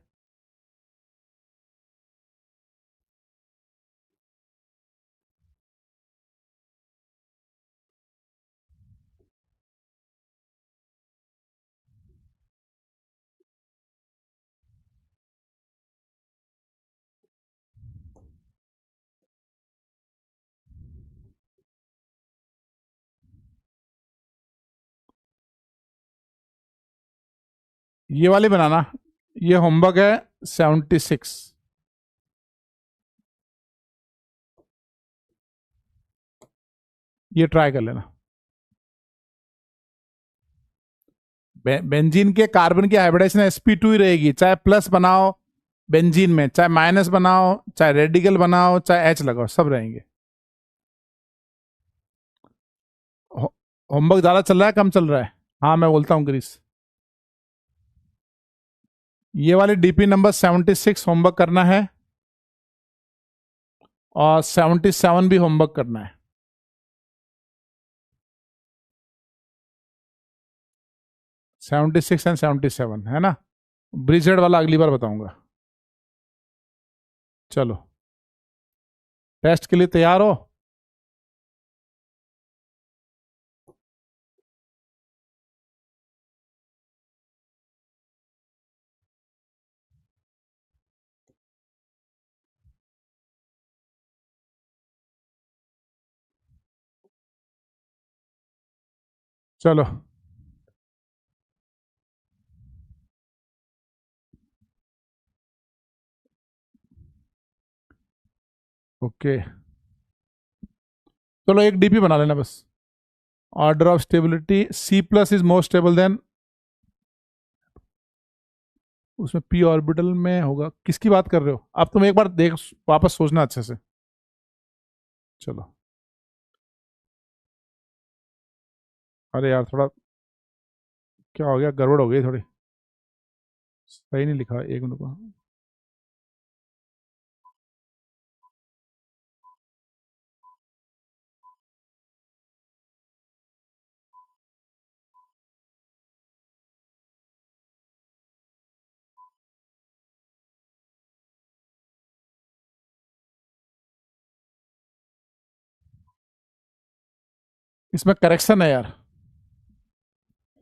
A: ये वाली बनाना, ये होमवर्क है 76। ये ट्राई कर लेना। बेंजीन के कार्बन की हाइब्रिडाइजेशन sp2 ही रहेगी, चाहे प्लस बनाओ बेंजीन में, चाहे माइनस बनाओ, चाहे रेडिकल बनाओ, चाहे H लगाओ, सब रहेंगे। होमवर्क ज्यादा चल रहा है कम चल रहा है? हाँ मैं बोलता हूँ ग्रीस। ये वाली डीपी नंबर 76 होमवर्क करना है, और 77 भी होमवर्क करना है। 76 एंड 77 है ना? ब्रिजेड वाला अगली बार बताऊंगा। चलो, टेस्ट के लिए तैयार हो? चलो, ओके। चलो एक डीपी बना लेना बस। Order of stability C plus is more stable then, उसमें पी ऑर्बिटल में होगा। किसकी बात कर रहे हो? अब तुम एक बार देख, वापस सोचना अच्छे से। चलो, अरे यार थोड़ा क्या हो गया, गड़बड़ हो गई थोड़ी, सही नहीं लिखा, एक मिनट को। इसमें करेक्शन है यार,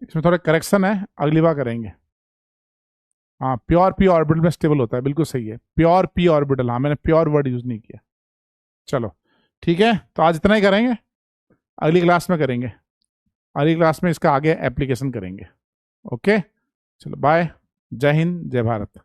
A: इसमें थोड़ा करेक्शन है, अगली बार करेंगे। हाँ, प्योर पी ऑर्बिटल में स्टेबल होता है, बिल्कुल सही है, प्योर पी ऑर्बिटल। हाँ मैंने प्योर वर्ड यूज नहीं किया। चलो ठीक है, तो आज इतना ही करेंगे, अगली क्लास में करेंगे, अगली क्लास में इसका आगे एप्लीकेशन करेंगे। ओके, चलो बाय, जय हिंद, जय भारत।